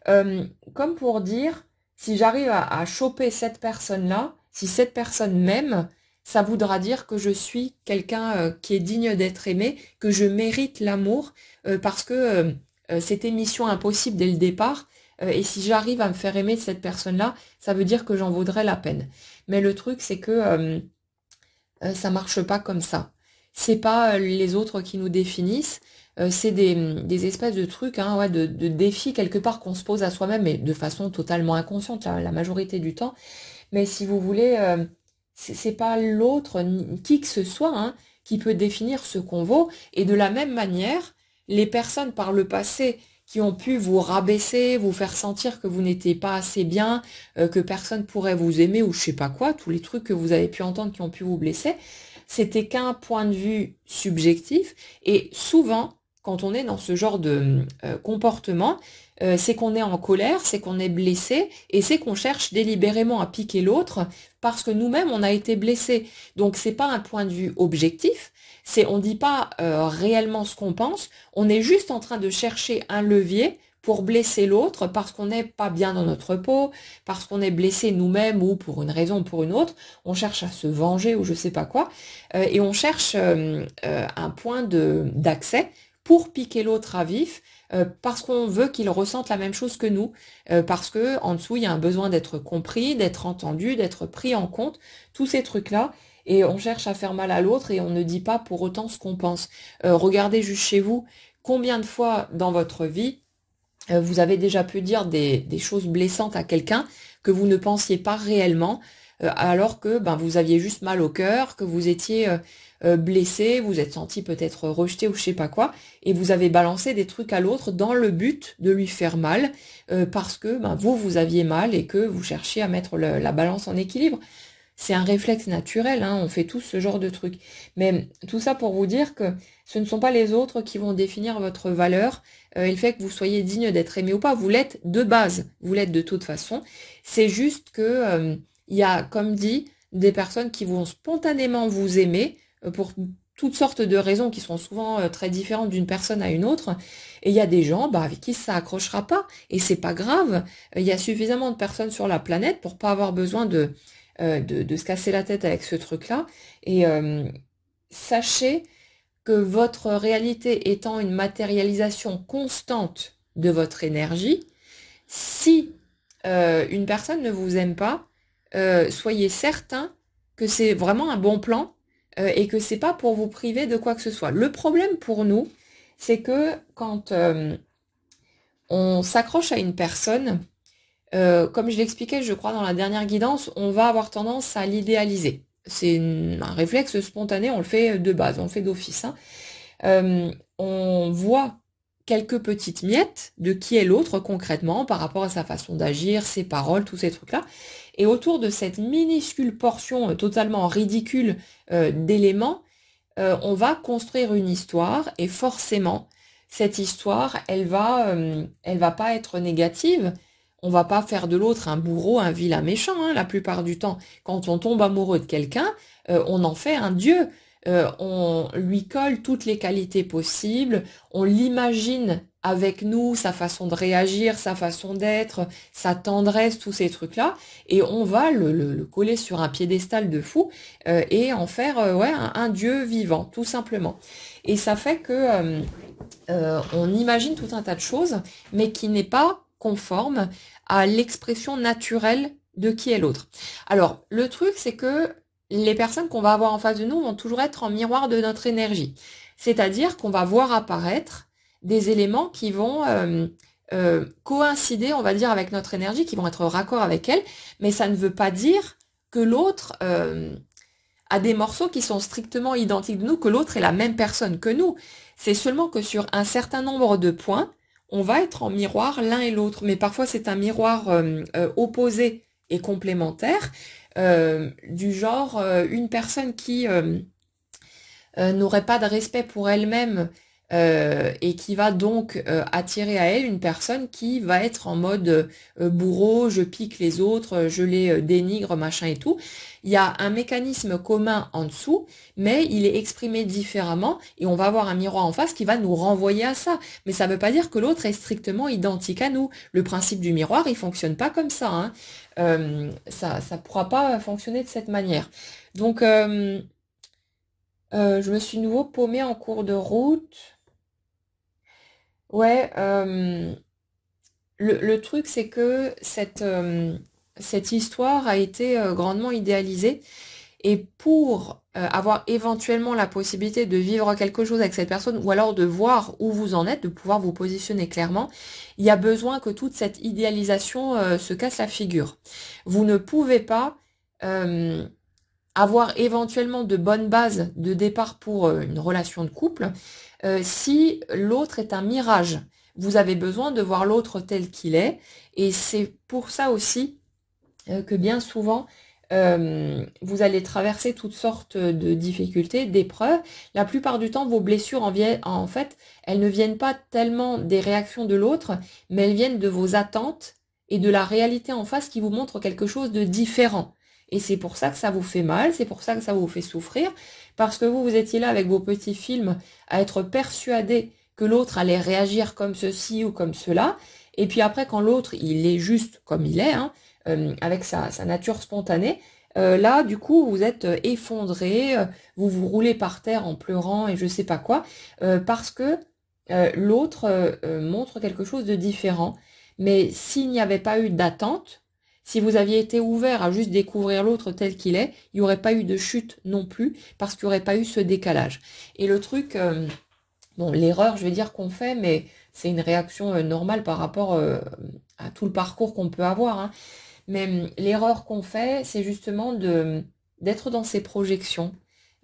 Comme pour dire, si j'arrive à choper cette personne-là, si cette personne m'aime, ça voudra dire que je suis quelqu'un qui est digne d'être aimé, que je mérite l'amour, parce que c'était mission impossible dès le départ. Et si j'arrive à me faire aimer de cette personne-là, ça veut dire que j'en vaudrais la peine. Mais le truc, c'est que ça marche pas comme ça. C'est pas les autres qui nous définissent, c'est des espèces de trucs, hein, ouais, de défis quelque part qu'on se pose à soi-même, mais de façon totalement inconsciente la majorité du temps. Mais si vous voulez, c'est pas l'autre, qui que ce soit, hein, qui peut définir ce qu'on vaut. Et de la même manière, les personnes par le passé qui ont pu vous rabaisser, vous faire sentir que vous n'étiez pas assez bien, que personne pourrait vous aimer ou je sais pas quoi, tous les trucs que vous avez pu entendre qui ont pu vous blesser, c'était qu'un point de vue subjectif. Et souvent, quand on est dans ce genre de comportement, c'est qu'on est en colère, c'est qu'on est blessé et c'est qu'on cherche délibérément à piquer l'autre parce que nous-mêmes on a été blessés. Donc c'est pas un point de vue objectif, c'est on dit pas réellement ce qu'on pense, on est juste en train de chercher un levier pour blesser l'autre parce qu'on n'est pas bien dans notre peau, parce qu'on est blessé nous-mêmes ou pour une raison ou pour une autre, on cherche à se venger ou je sais pas quoi, et on cherche un point d'accès pour piquer l'autre à vif, parce qu'on veut qu'il ressente la même chose que nous, parce que en dessous il y a un besoin d'être compris, d'être entendu, d'être pris en compte, tous ces trucs-là, et on cherche à faire mal à l'autre et on ne dit pas pour autant ce qu'on pense. Regardez juste chez vous, combien de fois dans votre vie vous avez déjà pu dire des choses blessantes à quelqu'un que vous ne pensiez pas réellement, alors que vous aviez juste mal au cœur, que vous étiez blessé, vous êtes senti peut-être rejeté ou je sais pas quoi, et vous avez balancé des trucs à l'autre dans le but de lui faire mal, parce que vous aviez mal et que vous cherchiez à mettre la balance en équilibre. C'est un réflexe naturel, hein, on fait tous ce genre de trucs. Mais tout ça pour vous dire que ce ne sont pas les autres qui vont définir votre valeur et le fait que vous soyez digne d'être aimé ou pas. Vous l'êtes de base, vous l'êtes de toute façon. C'est juste que il y a, comme dit, des personnes qui vont spontanément vous aimer pour toutes sortes de raisons qui sont souvent très différentes d'une personne à une autre. Et il y a des gens avec qui ça accrochera pas. Et c'est pas grave. Il y a suffisamment de personnes sur la planète pour pas avoir besoin de se casser la tête avec ce truc-là. Et sachez que votre réalité étant une matérialisation constante de votre énergie, si une personne ne vous aime pas, soyez certain que c'est vraiment un bon plan et que c'est pas pour vous priver de quoi que ce soit. Le problème pour nous, c'est que quand on s'accroche à une personne, Comme je l'expliquais, je crois, dans la dernière guidance, on va avoir tendance à l'idéaliser. C'est un réflexe spontané, on le fait de base, on le fait d'office, hein. On voit quelques petites miettes de qui est l'autre concrètement par rapport à sa façon d'agir, ses paroles, tous ces trucs-là. Et autour de cette minuscule portion totalement ridicule d'éléments, on va construire une histoire et forcément, cette histoire, elle va pas être négative. On va pas faire de l'autre un bourreau, un vilain méchant, hein, la plupart du temps. Quand on tombe amoureux de quelqu'un, on en fait un dieu. On lui colle toutes les qualités possibles, on l'imagine avec nous, sa façon de réagir, sa façon d'être, sa tendresse, tous ces trucs-là, et on va le coller sur un piédestal de fou et en faire ouais, un dieu vivant, tout simplement. Et ça fait que on imagine tout un tas de choses, mais qui n'est pas conforme à l'expression naturelle de qui est l'autre. Alors, le truc, c'est que les personnes qu'on va avoir en face de nous vont toujours être en miroir de notre énergie. C'est-à-dire qu'on va voir apparaître des éléments qui vont coïncider, on va dire, avec notre énergie, qui vont être raccord avec elle, mais ça ne veut pas dire que l'autre a des morceaux qui sont strictement identiques de nous, que l'autre est la même personne que nous. C'est seulement que sur un certain nombre de points, on va être en miroir l'un et l'autre, mais parfois c'est un miroir opposé et complémentaire, du genre une personne qui n'aurait pas de respect pour elle-même et qui va donc attirer à elle une personne qui va être en mode bourreau, je pique les autres, je les dénigre, machin et tout. Il y a un mécanisme commun en dessous, mais il est exprimé différemment et on va avoir un miroir en face qui va nous renvoyer à ça. Mais ça ne veut pas dire que l'autre est strictement identique à nous. Le principe du miroir, il fonctionne pas comme ça, hein. Ça pourra pas fonctionner de cette manière. Donc, je me suis nouveau paumée en cours de route. Ouais, le truc, c'est que cette histoire a été grandement idéalisée. Et pour avoir éventuellement la possibilité de vivre quelque chose avec cette personne, ou alors de voir où vous en êtes, de pouvoir vous positionner clairement, il y a besoin que toute cette idéalisation se casse la figure. Vous ne pouvez pas avoir éventuellement de bonnes bases de départ pour une relation de couple si l'autre est un mirage. Vous avez besoin de voir l'autre tel qu'il est, et c'est pour ça aussi que bien souvent, vous allez traverser toutes sortes de difficultés, d'épreuves. La plupart du temps, vos blessures, en fait, elles ne viennent pas tellement des réactions de l'autre, mais elles viennent de vos attentes et de la réalité en face qui vous montre quelque chose de différent. Et c'est pour ça que ça vous fait mal, c'est pour ça que ça vous fait souffrir, parce que vous étiez là avec vos petits films à être persuadé que l'autre allait réagir comme ceci ou comme cela, et puis après, quand l'autre, il est juste comme il est, hein, avec sa nature spontanée, là, du coup, vous êtes effondré, vous vous roulez par terre en pleurant et je sais pas quoi, parce que l'autre montre quelque chose de différent. Mais s'il n'y avait pas eu d'attente, si vous aviez été ouvert à juste découvrir l'autre tel qu'il est, il n'y aurait pas eu de chute non plus, parce qu'il n'y aurait pas eu ce décalage. Et le truc, bon, l'erreur, je vais dire qu'on fait, mais c'est une réaction normale par rapport à tout le parcours qu'on peut avoir, hein. Mais l'erreur qu'on fait, c'est justement d'être dans ses projections,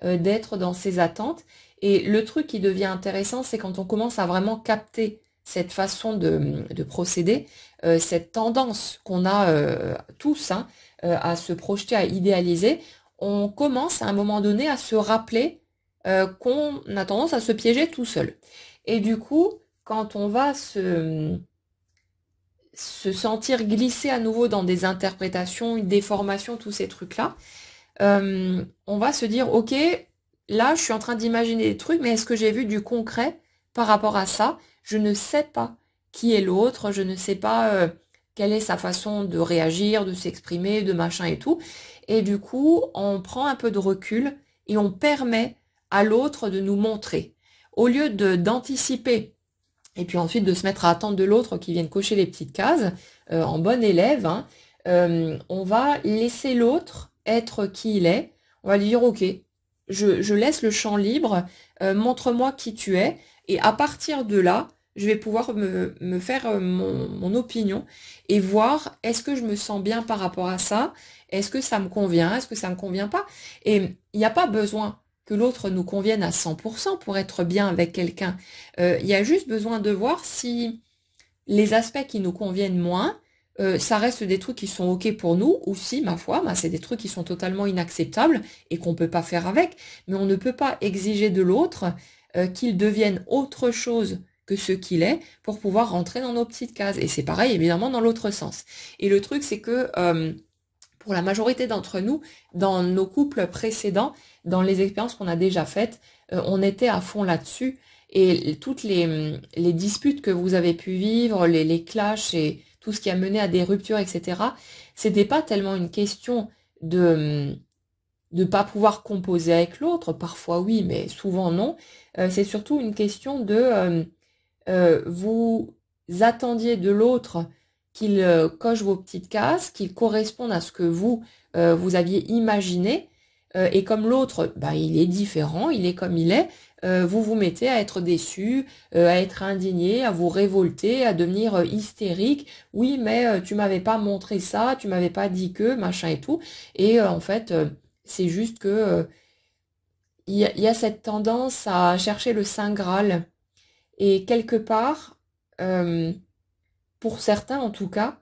d'être dans ses attentes. Et le truc qui devient intéressant, c'est quand on commence à vraiment capter cette façon de procéder, cette tendance qu'on a tous, hein, à se projeter, à idéaliser, on commence à un moment donné à se rappeler qu'on a tendance à se piéger tout seul. Et du coup, quand on va se sentir glisser à nouveau dans des interprétations, une déformation, tous ces trucs-là, on va se dire, ok, là, je suis en train d'imaginer des trucs, mais est-ce que j'ai vu du concret par rapport à ça? Je ne sais pas qui est l'autre, je ne sais pas quelle est sa façon de réagir, de s'exprimer, de machin et tout. Et du coup, on prend un peu de recul et on permet à l'autre de nous montrer. Au lieu d'anticiper et puis ensuite de se mettre à attendre de l'autre qui vienne cocher les petites cases, en bon élève, hein, on va laisser l'autre être qui il est. On va lui dire, ok, je laisse le champ libre, montre-moi qui tu es, et à partir de là, je vais pouvoir me faire mon opinion et voir est-ce que je me sens bien par rapport à ça, est-ce que ça me convient, est-ce que ça me convient pas. Et il n'y a pas besoin que l'autre nous convienne à 100% pour être bien avec quelqu'un. Il y a juste besoin de voir si les aspects qui nous conviennent moins, ça reste des trucs qui sont OK pour nous, ou si, ma foi, bah, c'est des trucs qui sont totalement inacceptables et qu'on ne peut pas faire avec. Mais on ne peut pas exiger de l'autre qu'il devienne autre chose que ce qu'il est pour pouvoir rentrer dans nos petites cases. Et c'est pareil, évidemment, dans l'autre sens. Et le truc, c'est que pour la majorité d'entre nous, dans nos couples précédents, dans les expériences qu'on a déjà faites, on était à fond là-dessus. Et toutes les disputes que vous avez pu vivre, les clashs et tout ce qui a mené à des ruptures, etc., c'était pas tellement une question de pas pouvoir composer avec l'autre, parfois oui, mais souvent non. C'est surtout une question de vous attendiez de l'autre qu'il coche vos petites cases, qu'il corresponde à ce que vous aviez imaginé. Et comme l'autre, bah, il est différent, il est comme il est, vous vous mettez à être déçu, à être indigné, à vous révolter, à devenir hystérique. Oui, mais tu m'avais pas montré ça, tu m'avais pas dit que, machin et tout. Et en fait, c'est juste que il y a cette tendance à chercher le Saint Graal. Et quelque part, euh, pour certains en tout cas,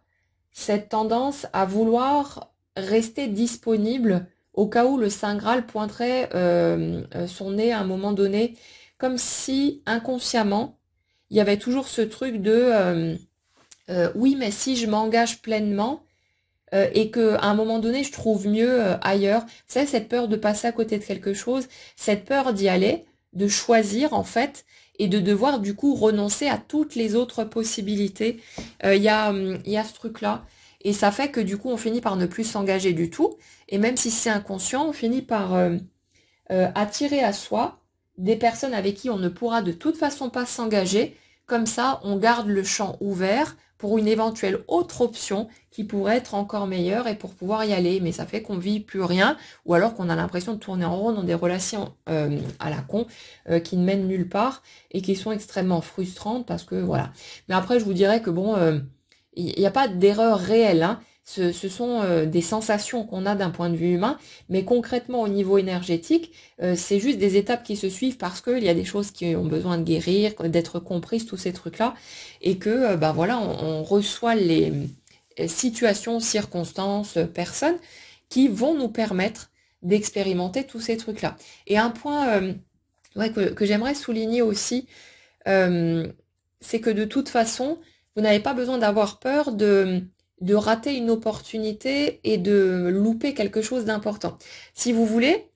cette tendance à vouloir rester disponible au cas où le Saint Graal pointerait son nez à un moment donné, comme si inconsciemment, il y avait toujours ce truc de oui, mais si je m'engage pleinement et que à un moment donné, je trouve mieux ailleurs, vous savez, cette peur de passer à côté de quelque chose, cette peur d'y aller, de choisir en fait, et de devoir du coup renoncer à toutes les autres possibilités. Il y a ce truc-là. Et ça fait que du coup, on finit par ne plus s'engager du tout. Et même si c'est inconscient, on finit par attirer à soi des personnes avec qui on ne pourra de toute façon pas s'engager. Comme ça, on garde le champ ouvert pour une éventuelle autre option qui pourrait être encore meilleure et pour pouvoir y aller. Mais ça fait qu'on vit plus rien ou alors qu'on a l'impression de tourner en rond dans des relations à la con qui ne mènent nulle part et qui sont extrêmement frustrantes parce que voilà. Mais après, je vous dirais que bon, il n'y a pas d'erreur réelle, hein. Ce sont des sensations qu'on a d'un point de vue humain, mais concrètement au niveau énergétique, c'est juste des étapes qui se suivent parce qu'il y a des choses qui ont besoin de guérir, d'être comprises, tous ces trucs-là, et que bah voilà, on reçoit les situations, circonstances, personnes qui vont nous permettre d'expérimenter tous ces trucs-là. Et un point ouais, que j'aimerais souligner aussi, euh, c'est que de toute façon, vous n'avez pas besoin d'avoir peur de rater une opportunité et de louper quelque chose d'important. Si vous voulez,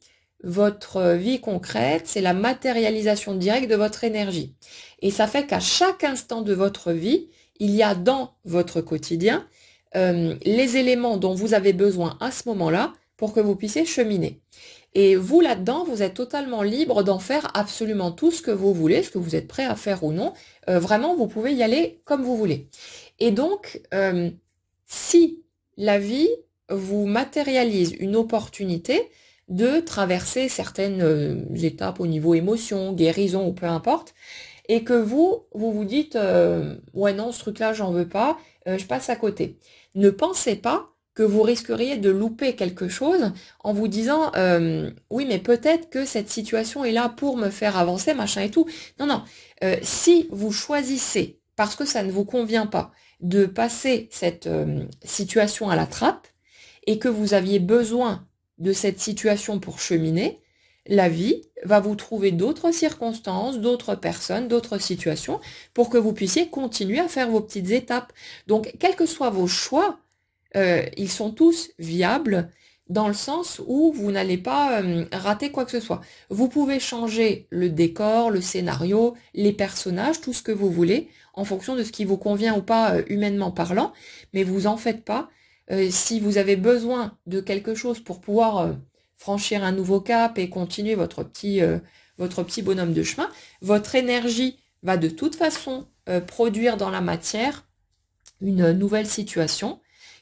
votre vie concrète, c'est la matérialisation directe de votre énergie. Et ça fait qu'à chaque instant de votre vie, il y a dans votre quotidien les éléments dont vous avez besoin à ce moment-là pour que vous puissiez cheminer. Et vous, là-dedans, vous êtes totalement libre d'en faire absolument tout ce que vous voulez, ce que vous êtes prêt à faire ou non. Vraiment, vous pouvez y aller comme vous voulez. Et donc, si la vie vous matérialise une opportunité de traverser certaines étapes au niveau émotion, guérison ou peu importe, et que vous dites ouais non, ce truc-là, j'en veux pas, je passe à côté. Ne pensez pas que vous risqueriez de louper quelque chose en vous disant oui mais peut-être que cette situation est là pour me faire avancer, machin et tout. Non, non. Si vous choisissez, parce que ça ne vous convient pas, de passer cette situation à la trappe et que vous aviez besoin de cette situation pour cheminer, la vie va vous trouver d'autres circonstances, d'autres personnes, d'autres situations pour que vous puissiez continuer à faire vos petites étapes. Donc, quels que soient vos choix, ils sont tous viables dans le sens où vous n'allez pas rater quoi que ce soit. Vous pouvez changer le décor, le scénario, les personnages, tout ce que vous voulez, en fonction de ce qui vous convient ou pas humainement parlant, mais vous en faites pas. Si vous avez besoin de quelque chose pour pouvoir franchir un nouveau cap et continuer votre petit bonhomme de chemin, votre énergie va de toute façon produire dans la matière une nouvelle situation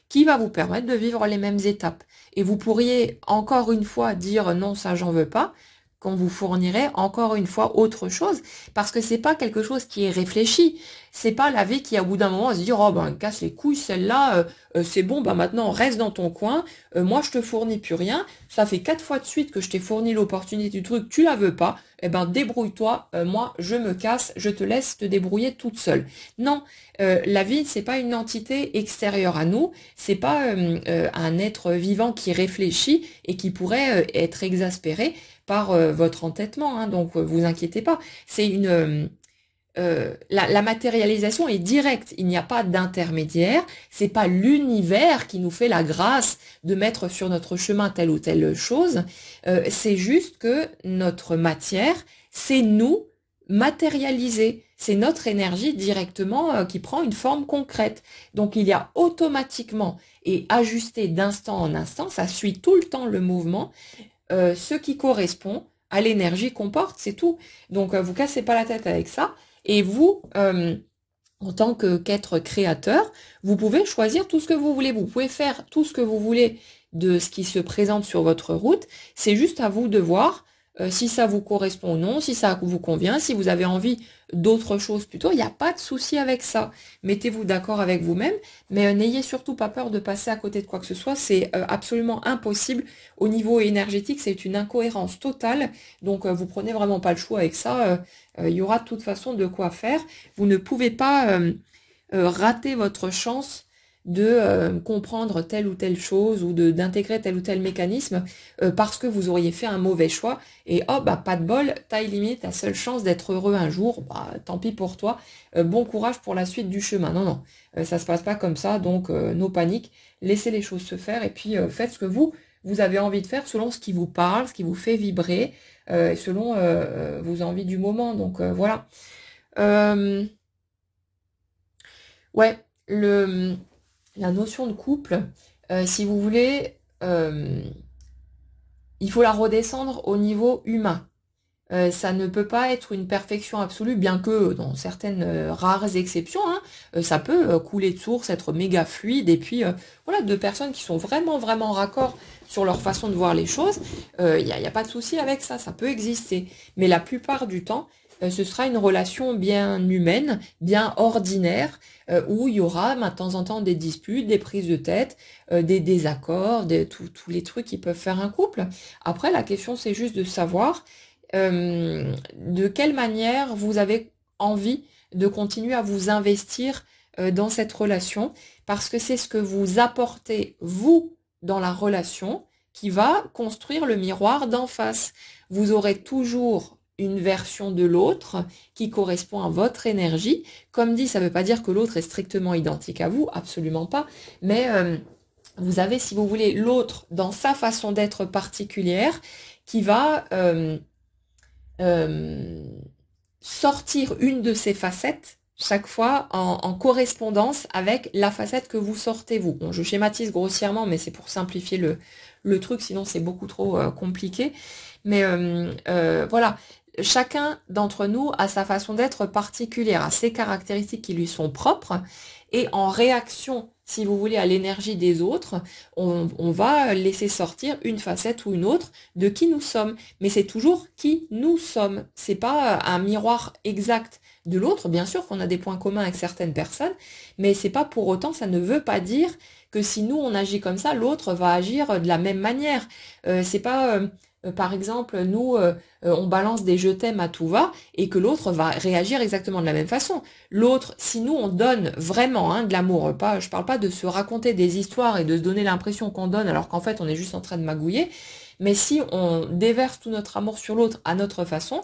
qui va vous permettre de vivre les mêmes étapes. Et vous pourriez encore une fois dire non, ça j'en veux pas, qu'on vous fournirait encore une fois autre chose, parce que c'est pas quelque chose qui est réfléchi. C'est pas la vie qui, au bout d'un moment, va se dire, oh ben, casse les couilles, celle-là, c'est bon, ben maintenant, reste dans ton coin, moi, je te fournis plus rien, ça fait 4 fois de suite que je t'ai fourni l'opportunité du truc, tu la veux pas, eh ben, débrouille-toi, moi, je me casse, je te laisse te débrouiller toute seule. Non, la vie, c'est pas une entité extérieure à nous, c'est pas un être vivant qui réfléchit et qui pourrait être exaspéré par votre entêtement, hein, donc vous inquiétez pas. C'est la matérialisation est directe, il n'y a pas d'intermédiaire, c'est pas l'univers qui nous fait la grâce de mettre sur notre chemin telle ou telle chose, c'est juste que notre matière, c'est nous matérialisés, c'est notre énergie directement qui prend une forme concrète. Donc il y a automatiquement et ajusté d'instant en instant, ça suit tout le temps le mouvement, ce qui correspond à l'énergie qu'on porte, c'est tout. Donc vous cassez pas la tête avec ça. Et vous, en tant qu'être créateur, vous pouvez choisir tout ce que vous voulez. Vous pouvez faire tout ce que vous voulez de ce qui se présente sur votre route. C'est juste à vous de voir si ça vous correspond ou non, si ça vous convient, si vous avez envie d'autre chose plutôt. Il n'y a pas de souci avec ça. Mettez-vous d'accord avec vous-même, mais n'ayez surtout pas peur de passer à côté de quoi que ce soit. C'est absolument impossible. Au niveau énergétique, c'est une incohérence totale. Donc, vous prenez vraiment pas le choix avec ça. Il y aura de toute façon de quoi faire. Vous ne pouvez pas rater votre chance de comprendre telle ou telle chose ou d'intégrer tel ou tel mécanisme parce que vous auriez fait un mauvais choix et oh bah pas de bol, t'as éliminé ta seule chance d'être heureux un jour, bah tant pis pour toi, bon courage pour la suite du chemin. Non, non, ça se passe pas comme ça, donc no panique, laissez les choses se faire et puis faites ce que vous avez envie de faire selon ce qui vous parle, ce qui vous fait vibrer, selon vos envies du moment. Donc voilà. Ouais, la notion de couple, si vous voulez, il faut la redescendre au niveau humain. Ça ne peut pas être une perfection absolue, bien que dans certaines rares exceptions, hein, ça peut couler de source, être méga fluide, et puis voilà, deux personnes qui sont vraiment vraiment raccord sur leur façon de voir les choses, y a pas de souci avec ça, ça peut exister. Mais la plupart du temps, ce sera une relation bien humaine, bien ordinaire, où il y aura de temps en temps des disputes, des prises de tête, des désaccords, tous les trucs qui peuvent faire un couple. Après, la question c'est juste de savoir de quelle manière vous avez envie de continuer à vous investir dans cette relation, parce que c'est ce que vous apportez, vous, dans la relation, qui va construire le miroir d'en face. Vous aurez toujours une version de l'autre qui correspond à votre énergie. Comme dit, ça ne veut pas dire que l'autre est strictement identique à vous, absolument pas, mais vous avez, si vous voulez, l'autre dans sa façon d'être particulière qui va sortir une de ses facettes chaque fois en correspondance avec la facette que vous sortez vous. Bon, je schématise grossièrement, mais c'est pour simplifier le truc, sinon c'est beaucoup trop compliqué. Mais voilà, chacun d'entre nous a sa façon d'être particulière, a ses caractéristiques qui lui sont propres, et en réaction, si vous voulez, à l'énergie des autres, on va laisser sortir une facette ou une autre de qui nous sommes. Mais c'est toujours qui nous sommes. C'est pas un miroir exact de l'autre. Bien sûr qu'on a des points communs avec certaines personnes, mais c'est pas pour autant, ça ne veut pas dire que si nous on agit comme ça, l'autre va agir de la même manière. C'est pas par exemple, nous, on balance des je t'aime à tout va et que l'autre va réagir exactement de la même façon. L'autre, si nous, on donne vraiment de l'amour, je parle pas de se raconter des histoires et de se donner l'impression qu'on donne alors qu'en fait, on est juste en train de magouiller, mais si on déverse tout notre amour sur l'autre à notre façon,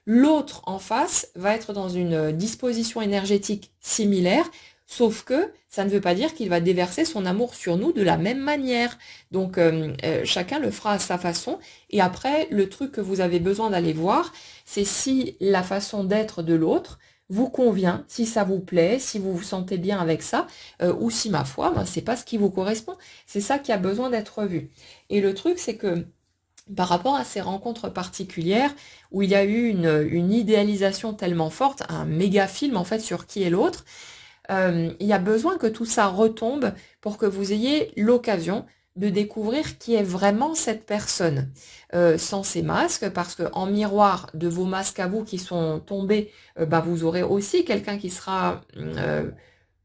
l'autre en face va être dans une disposition énergétique similaire, sauf que ça ne veut pas dire qu'il va déverser son amour sur nous de la même manière. Donc chacun le fera à sa façon. Et après, le truc que vous avez besoin d'aller voir, c'est si la façon d'être de l'autre vous convient, si ça vous plaît, si vous vous sentez bien avec ça, ou si ma foi, c'est pas ce qui vous correspond. C'est ça qui a besoin d'être vu. Et le truc, c'est que par rapport à ces rencontres particulières où il y a eu une idéalisation tellement forte, un méga film en fait sur qui est l'autre, il y a besoin que tout ça retombe pour que vous ayez l'occasion de découvrir qui est vraiment cette personne sans ces masques, parce que en miroir de vos masques à vous qui sont tombés, bah, vous aurez aussi quelqu'un qui sera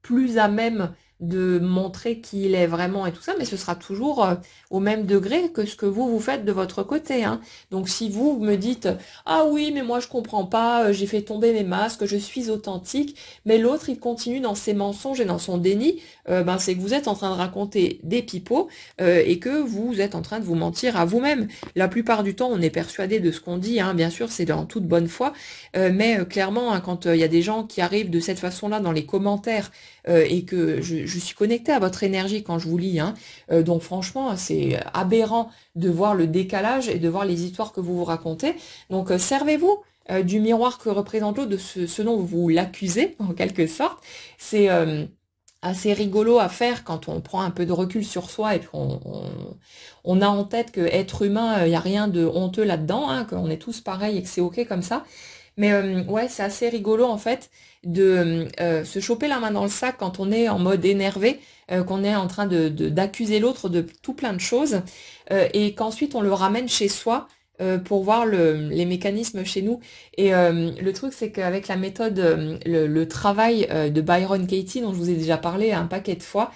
plus à même de montrer qui il est vraiment et tout ça, mais ce sera toujours au même degré que ce que vous faites de votre côté, hein. Donc si vous me dites ah oui mais moi je comprends pas, j'ai fait tomber mes masques, je suis authentique, mais l'autre il continue dans ses mensonges et dans son déni, ben c'est que vous êtes en train de raconter des pipeaux et que vous êtes en train de vous mentir à vous-même. La plupart du temps on est persuadé de ce qu'on dit, hein, bien sûr c'est en toute bonne foi, mais clairement hein, quand il y a des gens qui arrivent de cette façon-là dans les commentaires et que je suis connectée à votre énergie quand je vous lis, hein. Donc franchement, c'est aberrant de voir le décalage et de voir les histoires que vous vous racontez. Donc servez-vous du miroir que représente l'autre, de ce dont vous l'accusez, en quelque sorte. C'est assez rigolo à faire quand on prend un peu de recul sur soi et on a en tête que être humain, il n'y a rien de honteux là-dedans, hein, qu'on est tous pareils et que c'est ok comme ça. Mais ouais, c'est assez rigolo en fait de se choper la main dans le sac quand on est en mode énervé, qu'on est en train d'accuser l'autre de tout plein de choses, et qu'ensuite on le ramène chez soi pour voir les mécanismes chez nous. Et le truc, c'est qu'avec la méthode, le travail de Byron Katie, dont je vous ai déjà parlé un paquet de fois,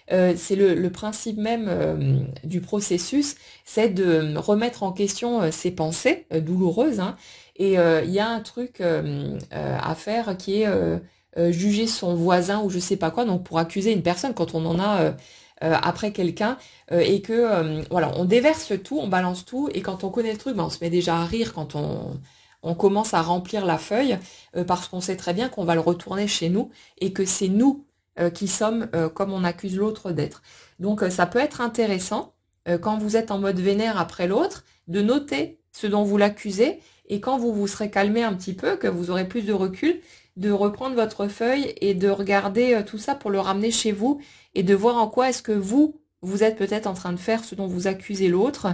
c'est le principe même du processus, c'est de remettre en question ses pensées douloureuses, hein. Et il y a un truc à faire qui est juger son voisin ou je sais pas quoi, donc pour accuser une personne quand on en a après quelqu'un et que voilà, on déverse tout, on balance tout et quand on connaît le truc, ben, on se met déjà à rire quand on commence à remplir la feuille parce qu'on sait très bien qu'on va le retourner chez nous et que c'est nous qui sommes comme on accuse l'autre d'être. Donc ça peut être intéressant quand vous êtes en mode vénère après l'autre de noter ce dont vous l'accusez et quand vous vous serez calmé un petit peu, que vous aurez plus de recul, de reprendre votre feuille et de regarder tout ça pour le ramener chez vous et de voir en quoi est-ce que vous êtes peut-être en train de faire ce dont vous accusez l'autre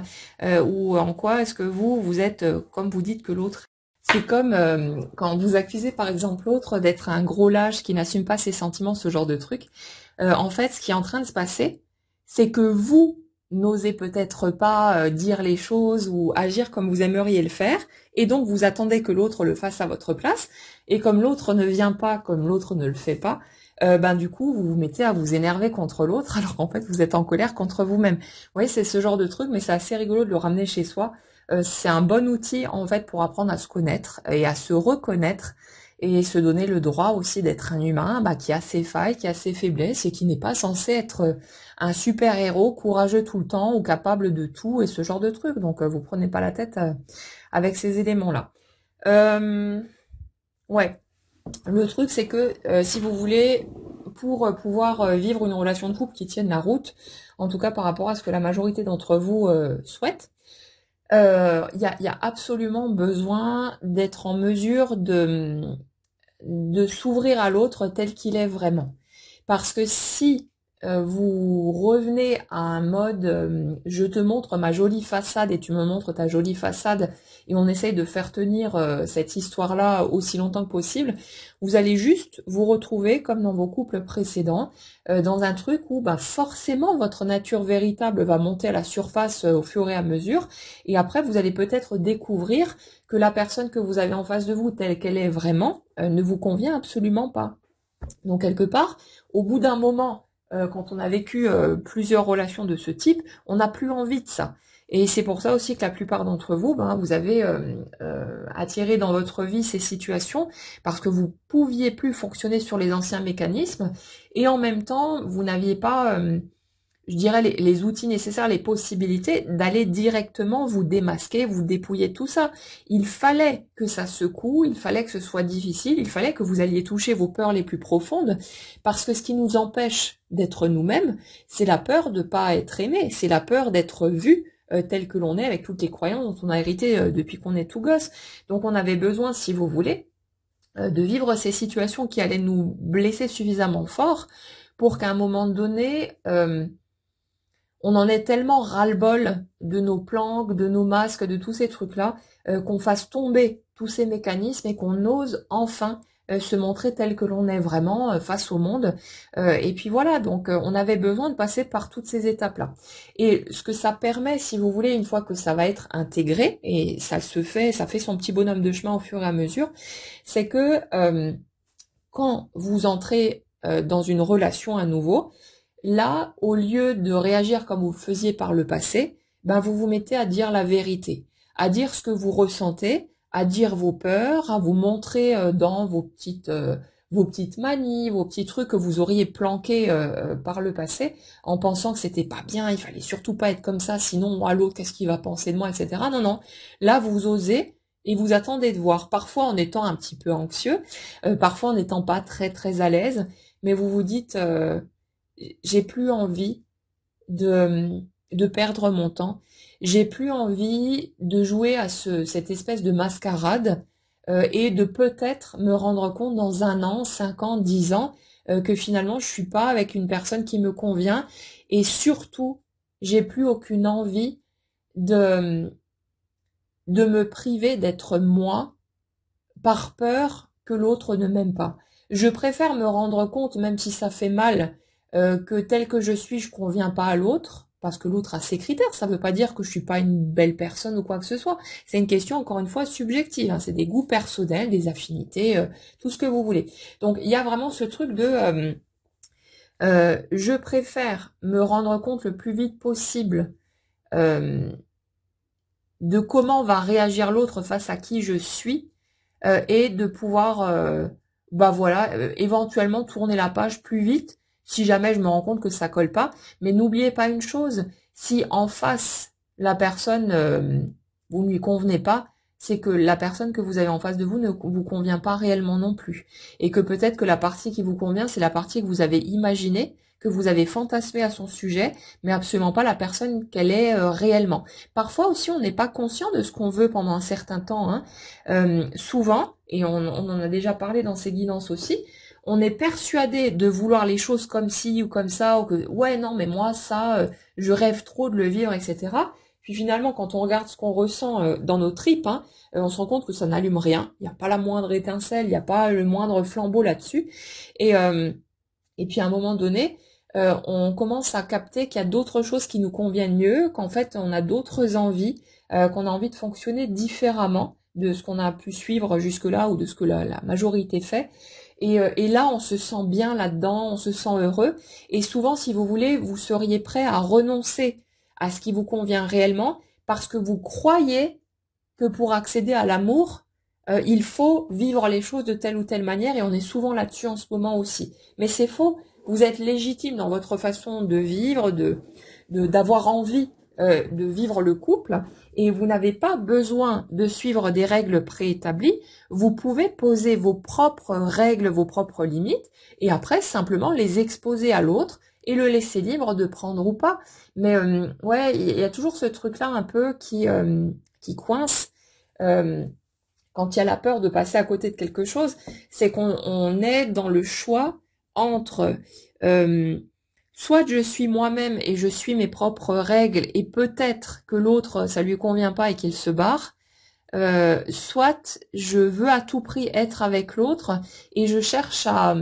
ou en quoi est-ce que vous êtes comme vous dites que l'autre. C'est comme quand vous accusez par exemple l'autre d'être un gros lâche qui n'assume pas ses sentiments, ce genre de truc. En fait, ce qui est en train de se passer, c'est que vous n'osez peut-être pas dire les choses ou agir comme vous aimeriez le faire, et donc vous attendez que l'autre le fasse à votre place, et comme l'autre ne vient pas, comme l'autre ne le fait pas, ben du coup vous vous mettez à vous énerver contre l'autre, alors qu'en fait vous êtes en colère contre vous-même. Vous voyez, c'est ce genre de truc, mais c'est assez rigolo de le ramener chez soi. C'est un bon outil en fait pour apprendre à se connaître et à se reconnaître et se donner le droit aussi d'être un humain bah, qui a ses failles, qui a ses faiblesses et qui n'est pas censé être un super-héros courageux tout le temps ou capable de tout et ce genre de trucs. Donc vous prenez pas la tête avec ces éléments-là. Ouais, le truc c'est que si vous voulez, pour pouvoir vivre une relation de couple qui tienne la route, en tout cas par rapport à ce que la majorité d'entre vous souhaite, y a absolument besoin d'être en mesure de s'ouvrir à l'autre tel qu'il est vraiment. Parce que si vous revenez à un mode je te montre ma jolie façade et tu me montres ta jolie façade et on essaye de faire tenir cette histoire-là aussi longtemps que possible, vous allez juste vous retrouver comme dans vos couples précédents dans un truc où bah, forcément votre nature véritable va monter à la surface au fur et à mesure et après vous allez peut-être découvrir que la personne que vous avez en face de vous telle qu'elle est vraiment ne vous convient absolument pas. Donc quelque part, au bout d'un moment, quand on a vécu plusieurs relations de ce type, on n'a plus envie de ça. Et c'est pour ça aussi que la plupart d'entre vous, ben, vous avez attiré dans votre vie ces situations parce que vous pouviez plus fonctionner sur les anciens mécanismes et en même temps, vous n'aviez pas je dirais, les outils nécessaires, les possibilités d'aller directement vous démasquer, vous dépouiller de tout ça. Il fallait que ça secoue, il fallait que ce soit difficile, il fallait que vous alliez toucher vos peurs les plus profondes, parce que ce qui nous empêche d'être nous-mêmes, c'est la peur de pas être aimé, c'est la peur d'être vu tel que l'on est, avec toutes les croyances dont on a hérité depuis qu'on est tout gosse. Donc on avait besoin, si vous voulez, de vivre ces situations qui allaient nous blesser suffisamment fort pour qu'à un moment donné, on en est tellement ras-le-bol de nos planques, de nos masques, de tous ces trucs-là, qu'on fasse tomber tous ces mécanismes et qu'on ose enfin se montrer tel que l'on est vraiment face au monde. Et puis voilà, donc on avait besoin de passer par toutes ces étapes-là. Et ce que ça permet, si vous voulez, une fois que ça va être intégré, et ça se fait, ça fait son petit bonhomme de chemin au fur et à mesure, c'est que quand vous entrez dans une relation à nouveau, là, au lieu de réagir comme vous le faisiez par le passé, ben vous vous mettez à dire la vérité, à dire ce que vous ressentez, à dire vos peurs, à vous montrer dans vos petites manies, vos petits trucs que vous auriez planqués par le passé, en pensant que c'était pas bien, il fallait surtout pas être comme ça, sinon moi l'autre qu'est-ce qu'il va penser de moi, etc. Non, non, là vous osez et vous attendez de voir, parfois en étant un petit peu anxieux, parfois en n'étant pas très très à l'aise, mais vous vous dites j'ai plus envie de perdre mon temps. J'ai plus envie de jouer à cette espèce de mascarade et de peut-être me rendre compte dans 1 an, 5 ans, 10 ans que finalement je suis pas avec une personne qui me convient et surtout j'ai plus aucune envie de de me priver d'être moi par peur que l'autre ne m'aime pas. Je préfère me rendre compte, même si ça fait mal, que tel que je suis, je conviens pas à l'autre, parce que l'autre a ses critères. Ça veut pas dire que je suis pas une belle personne ou quoi que ce soit. C'est une question, encore une fois, subjective. Hein. C'est des goûts personnels, des affinités, tout ce que vous voulez. Donc, il y a vraiment ce truc de... je préfère me rendre compte le plus vite possible euh, de comment va réagir l'autre face à qui je suis, et de pouvoir bah voilà éventuellement tourner la page plus vite si jamais je me rends compte que ça colle pas. Mais n'oubliez pas une chose, si en face la personne vous ne lui convenez pas, c'est que la personne que vous avez en face de vous ne vous convient pas réellement non plus, et que peut-être que la partie qui vous convient, c'est la partie que vous avez imaginée, que vous avez fantasmé à son sujet, mais absolument pas la personne qu'elle est réellement. Parfois aussi, on n'est pas conscient de ce qu'on veut pendant un certain temps, hein. Souvent, et on en a déjà parlé dans ces guidances aussi, on est persuadé de vouloir les choses comme ci ou comme ça, ou que ouais non mais moi ça, je rêve trop de le vivre, etc. Puis finalement, quand on regarde ce qu'on ressent dans nos tripes, hein, on se rend compte que ça n'allume rien. Il n'y a pas la moindre étincelle, il n'y a pas le moindre flambeau là-dessus. Et puis à un moment donné, on commence à capter qu'il y a d'autres choses qui nous conviennent mieux, qu'en fait on a d'autres envies, qu'on a envie de fonctionner différemment de ce qu'on a pu suivre jusque-là ou de ce que la majorité fait. Et là, on se sent bien là-dedans, on se sent heureux. Et souvent, si vous voulez, vous seriez prêt à renoncer à ce qui vous convient réellement parce que vous croyez que pour accéder à l'amour, il faut vivre les choses de telle ou telle manière, et on est souvent là-dessus en ce moment aussi. Mais c'est faux. Vous êtes légitime dans votre façon de vivre, d'avoir envie de vivre le couple, et vous n'avez pas besoin de suivre des règles préétablies. Vous pouvez poser vos propres règles, vos propres limites, et après simplement les exposer à l'autre et le laisser libre de prendre ou pas. Mais ouais, il y a toujours ce truc-là un peu qui coince. Euh, quand il y a la peur de passer à côté de quelque chose, c'est qu'on est dans le choix entre euh, soit je suis moi-même et je suis mes propres règles et peut-être que l'autre ça lui convient pas et qu'il se barre, soit je veux à tout prix être avec l'autre et je cherche à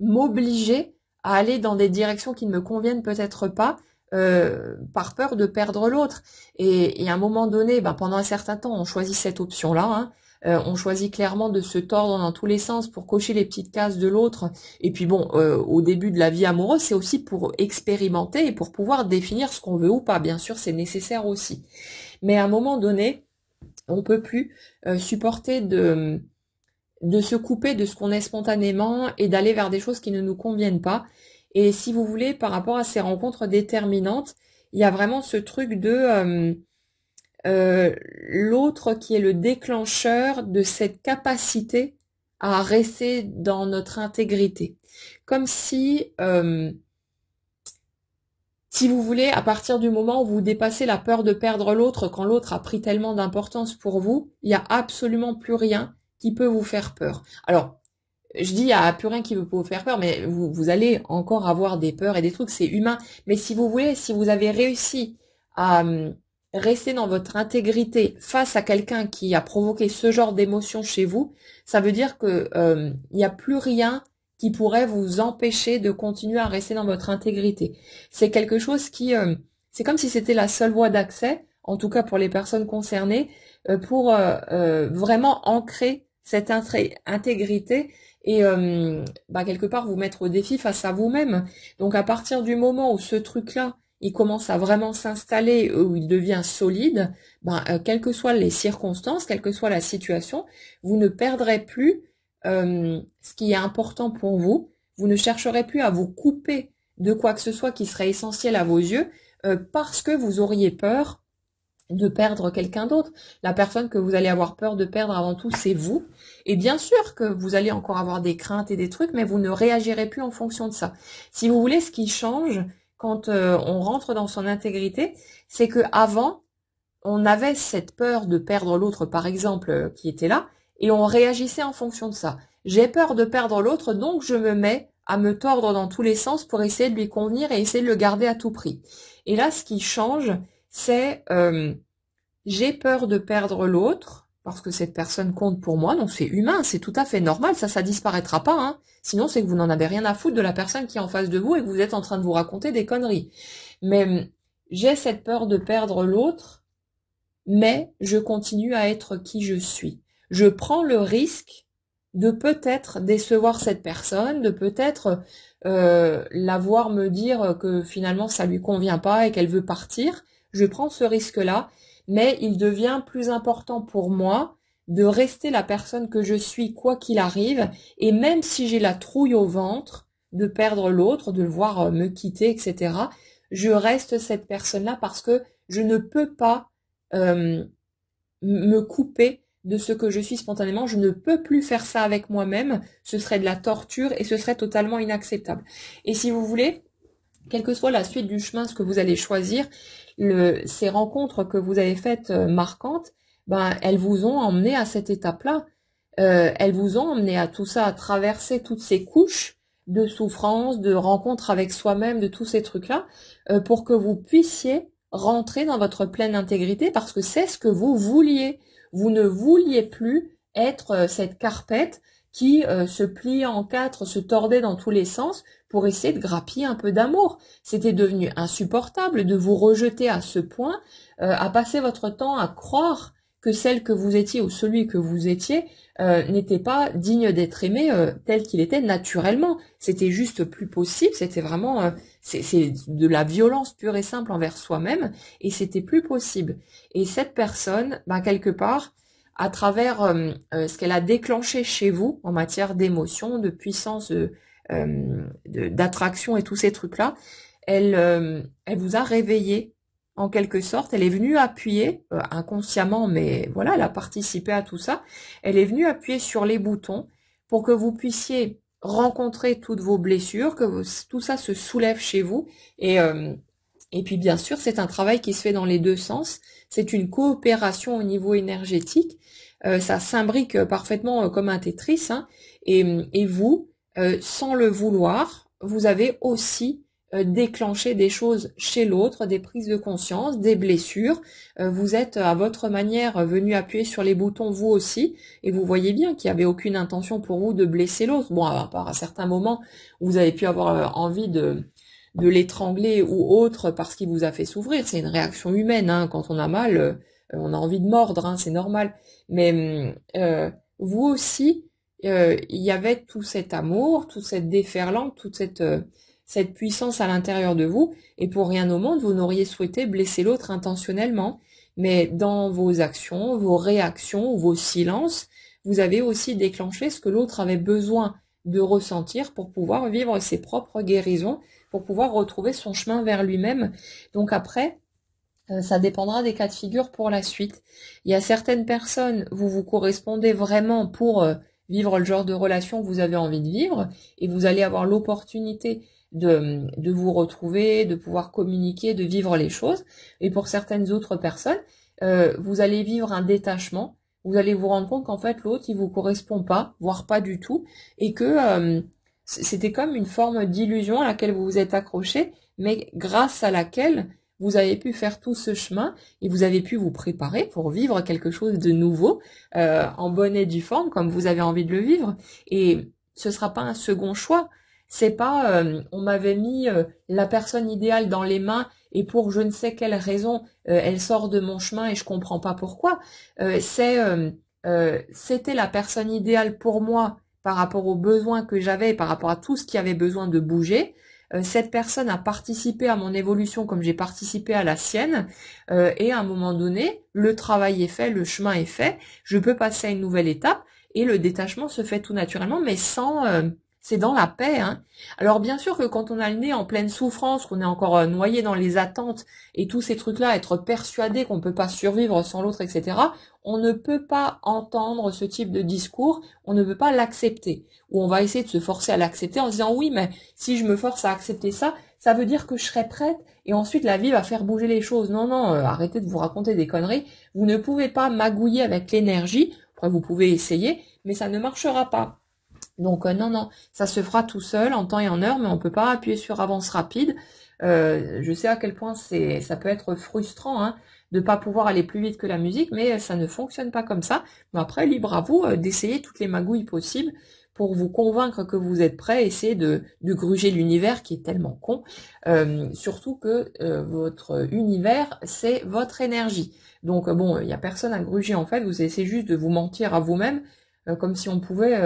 m'obliger à aller dans des directions qui ne me conviennent peut-être pas, par peur de perdre l'autre. Et à un moment donné, ben, pendant un certain temps, on choisit cette option-là, hein. On choisit clairement de se tordre dans tous les sens pour cocher les petites cases de l'autre. Et puis bon, au début de la vie amoureuse, c'est aussi pour expérimenter et pour pouvoir définir ce qu'on veut ou pas. Bien sûr, c'est nécessaire aussi. Mais à un moment donné, on peut plus supporter de se couper de ce qu'on est spontanément et d'aller vers des choses qui ne nous conviennent pas. Et si vous voulez, par rapport à ces rencontres déterminantes, il y a vraiment ce truc de l'autre qui est le déclencheur de cette capacité à rester dans notre intégrité. Comme si vous voulez, à partir du moment où vous dépassez la peur de perdre l'autre, quand l'autre a pris tellement d'importance pour vous, il n'y a absolument plus rien qui peut vous faire peur. Alors, je dis, il n'y a plus rien qui peut vous faire peur, mais vous allez encore avoir des peurs et des trucs, c'est humain. Mais si vous voulez, si vous avez réussi à rester dans votre intégrité face à quelqu'un qui a provoqué ce genre d'émotion chez vous, ça veut dire que il n'y a plus rien qui pourrait vous empêcher de continuer à rester dans votre intégrité. C'est quelque chose qui, c'est comme si c'était la seule voie d'accès, en tout cas pour les personnes concernées, pour vraiment ancrer cette intégrité et quelque part vous mettre au défi face à vous-même. Donc à partir du moment où ce truc-là, il commence à vraiment s'installer, où il devient solide, quelles que soient les circonstances, quelle que soit la situation, vous ne perdrez plus ce qui est important pour vous. Vous ne chercherez plus à vous couper de quoi que ce soit qui serait essentiel à vos yeux, parce que vous auriez peur de perdre quelqu'un d'autre. La personne que vous allez avoir peur de perdre avant tout, c'est vous. Et bien sûr que vous allez encore avoir des craintes et des trucs, mais vous ne réagirez plus en fonction de ça. Si vous voulez, ce qui change quand on rentre dans son intégrité, c'est que avant, on avait cette peur de perdre l'autre, par exemple, qui était là, et on réagissait en fonction de ça. J'ai peur de perdre l'autre, donc je me mets à me tordre dans tous les sens pour essayer de lui convenir et essayer de le garder à tout prix. Et là, ce qui change, c'est j'ai peur de perdre l'autre parce que cette personne compte pour moi, donc c'est humain, c'est tout à fait normal, ça disparaîtra pas, hein. Sinon, c'est que vous n'en avez rien à foutre de la personne qui est en face de vous et que vous êtes en train de vous raconter des conneries. Mais j'ai cette peur de perdre l'autre, mais je continue à être qui je suis. Je prends le risque de peut-être décevoir cette personne, de peut-être la voir me dire que finalement ça lui convient pas et qu'elle veut partir. Je prends ce risque-là, mais il devient plus important pour moi de rester la personne que je suis quoi qu'il arrive, et même si j'ai la trouille au ventre de perdre l'autre, de le voir me quitter, etc., je reste cette personne-là parce que je ne peux pas me couper de ce que je suis spontanément. Je ne peux plus faire ça avec moi-même. Ce serait de la torture et ce serait totalement inacceptable. Et si vous voulez, quelle que soit la suite du chemin, ce que vous allez choisir, ces rencontres que vous avez faites marquantes, elles vous ont emmené à cette étape-là. Elles vous ont emmené à tout ça, à traverser toutes ces couches de souffrance, de rencontres avec soi-même, de tous ces trucs-là, pour que vous puissiez rentrer dans votre pleine intégrité, parce que c'est ce que vous vouliez. Vous ne vouliez plus être cette carpette qui se pliait en quatre, se tordait dans tous les sens pour essayer de grappiller un peu d'amour. C'était devenu insupportable de vous rejeter à ce point, à passer votre temps à croire que celle que vous étiez ou celui que vous étiez n'était pas digne d'être aimé tel qu'il était naturellement. C'était juste plus possible, c'était vraiment c'est de la violence pure et simple envers soi-même, et c'était plus possible. Et cette personne, quelque part, à travers ce qu'elle a déclenché chez vous en matière d'émotion, de puissance, d'attraction et tous ces trucs-là, elle vous a réveillé en quelque sorte. Elle est venue appuyer inconsciemment, mais voilà, elle a participé à tout ça. Elle est venue appuyer sur les boutons pour que vous puissiez rencontrer toutes vos blessures, que tout ça se soulève chez vous. Et puis bien sûr, c'est un travail qui se fait dans les deux sens. C'est une coopération au niveau énergétique. Ça s'imbrique parfaitement comme un Tetris, hein. Et vous, sans le vouloir, vous avez aussi déclenché des choses chez l'autre, des prises de conscience, des blessures. Vous êtes à votre manière venu appuyer sur les boutons vous aussi, et vous voyez bien qu'il n'y avait aucune intention pour vous de blesser l'autre. Bon, à part à certains moments où vous avez pu avoir envie de l'étrangler ou autre parce qu'il vous a fait souffrir. C'est une réaction humaine, hein. Quand on a mal, on a envie de mordre, hein, c'est normal. Mais vous aussi, il y avait tout cet amour, toute cette déferlante, toute cette puissance à l'intérieur de vous, et pour rien au monde, vous n'auriez souhaité blesser l'autre intentionnellement. Mais dans vos actions, vos réactions, vos silences, vous avez aussi déclenché ce que l'autre avait besoin de ressentir pour pouvoir vivre ses propres guérisons, pour pouvoir retrouver son chemin vers lui-même. Donc après, ça dépendra des cas de figure pour la suite. Il y a certaines personnes, vous correspondez vraiment pour vivre le genre de relation que vous avez envie de vivre, et vous allez avoir l'opportunité de vous retrouver, de pouvoir communiquer, de vivre les choses. Et pour certaines autres personnes, vous allez vivre un détachement. Vous allez vous rendre compte qu'en fait l'autre il vous correspond pas, voire pas du tout, et que c'était comme une forme d'illusion à laquelle vous vous êtes accroché, mais grâce à laquelle vous avez pu faire tout ce chemin et vous avez pu vous préparer pour vivre quelque chose de nouveau, en bonne et due forme, comme vous avez envie de le vivre. Et ce sera pas un second choix. C'est pas, on m'avait mis la personne idéale dans les mains et pour je ne sais quelle raison, elle sort de mon chemin et je comprends pas pourquoi. C'était la personne idéale pour moi par rapport aux besoins que j'avais, par rapport à tout ce qui avait besoin de bouger. Cette personne a participé à mon évolution comme j'ai participé à la sienne. Et à un moment donné, le travail est fait, le chemin est fait. Je peux passer à une nouvelle étape et le détachement se fait tout naturellement, mais sans... c'est dans la paix, hein. Alors bien sûr que quand on a le nez en pleine souffrance, qu'on est encore noyé dans les attentes et tous ces trucs-là, être persuadé qu'on peut pas survivre sans l'autre, etc., on ne peut pas entendre ce type de discours, on ne peut pas l'accepter. Ou on va essayer de se forcer à l'accepter en se disant oui, mais si je me force à accepter ça, ça veut dire que je serai prête et ensuite la vie va faire bouger les choses. Non, non, arrêtez de vous raconter des conneries. Vous ne pouvez pas magouiller avec l'énergie. Après, vous pouvez essayer, mais ça ne marchera pas. Donc non, non, ça se fera tout seul en temps et en heure, mais on peut pas appuyer sur avance rapide. Je sais à quel point ça peut être frustrant, hein, de pas pouvoir aller plus vite que la musique, mais ça ne fonctionne pas comme ça. Mais après, libre à vous d'essayer toutes les magouilles possibles pour vous convaincre que vous êtes prêt, essayer de gruger l'univers qui est tellement con. Surtout que votre univers, c'est votre énergie. Donc bon, il y a personne à gruger en fait, vous essayez juste de vous mentir à vous-même comme si on pouvait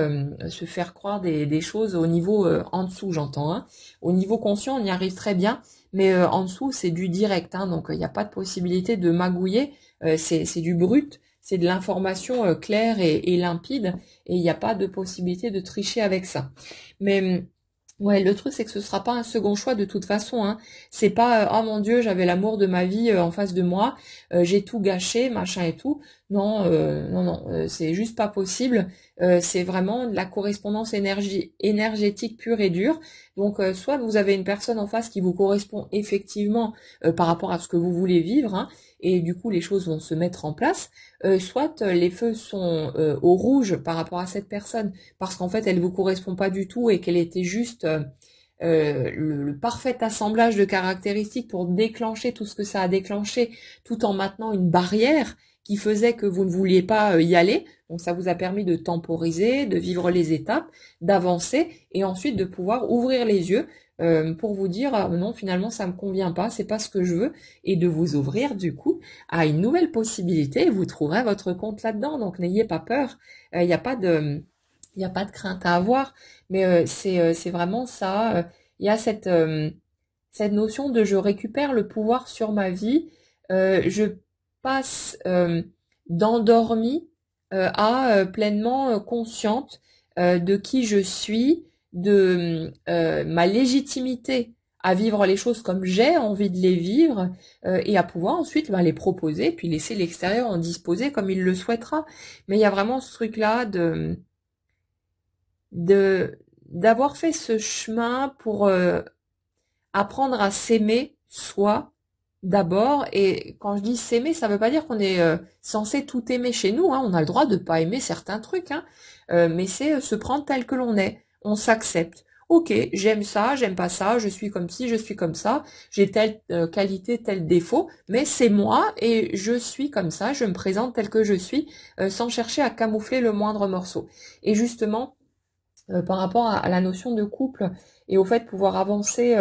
se faire croire des choses au niveau en dessous, j'entends. Hein. Au niveau conscient, on y arrive très bien, mais en dessous, c'est du direct. Hein, donc, il n'y a pas de possibilité de magouiller. C'est du brut, c'est de l'information claire et limpide, et il n'y a pas de possibilité de tricher avec ça. Mais ouais, le truc c'est que ce sera pas un second choix de toute façon, hein. C'est pas oh mon Dieu, j'avais l'amour de ma vie en face de moi, j'ai tout gâché, machin et tout. Non, non, non, c'est juste pas possible. C'est vraiment de la correspondance énergétique pure et dure. Donc soit vous avez une personne en face qui vous correspond effectivement par rapport à ce que vous voulez vivre, hein, et du coup les choses vont se mettre en place. Soit les feux sont au rouge par rapport à cette personne parce qu'en fait elle vous correspond pas du tout et qu'elle était juste le parfait assemblage de caractéristiques pour déclencher tout ce que ça a déclenché tout en maintenant une barrière qui faisait que vous ne vouliez pas y aller. Donc ça vous a permis de temporiser, de vivre les étapes, d'avancer et ensuite de pouvoir ouvrir les yeux pour vous dire ah, non finalement ça me convient pas, c'est pas ce que je veux et de vous ouvrir du coup à une nouvelle possibilité. Vous trouverez votre compte là-dedans. Donc n'ayez pas peur. Il n'y a pas de il n'y a pas de crainte à avoir, mais c'est vraiment ça. Il y a cette notion de je récupère le pouvoir sur ma vie, je passe d'endormie à pleinement consciente de qui je suis, de ma légitimité à vivre les choses comme j'ai envie de les vivre et à pouvoir ensuite les proposer, puis laisser l'extérieur en disposer comme il le souhaitera. Mais il y a vraiment ce truc-là de d'avoir fait ce chemin pour apprendre à s'aimer soi d'abord. Et quand je dis s'aimer, ça veut pas dire qu'on est censé tout aimer chez nous, hein. On a le droit de pas aimer certains trucs, hein. Mais c'est se prendre tel que l'on est. On s'accepte. Ok, j'aime ça, j'aime pas ça, je suis comme ci, je suis comme ça, j'ai telle qualité, tel défaut, mais c'est moi et je suis comme ça, je me présente tel que je suis, sans chercher à camoufler le moindre morceau. Et justement, par rapport à la notion de couple et au fait de pouvoir avancer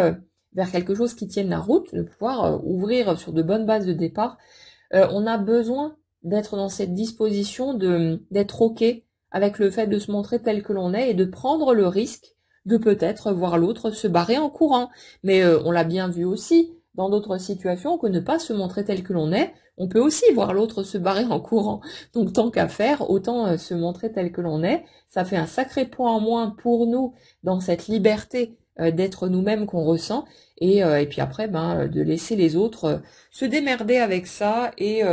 vers quelque chose qui tienne la route, de pouvoir ouvrir sur de bonnes bases de départ, on a besoin d'être dans cette disposition d'être ok avec le fait de se montrer tel que l'on est et de prendre le risque de peut-être voir l'autre se barrer en courant. Mais on l'a bien vu aussi dans d'autres situations que ne pas se montrer tel que l'on est, on peut aussi voir l'autre se barrer en courant. Donc tant qu'à faire, autant se montrer tel que l'on est. Ça fait un sacré point en moins pour nous dans cette liberté d'être nous-mêmes qu'on ressent. Et puis après, de laisser les autres se démerder avec ça et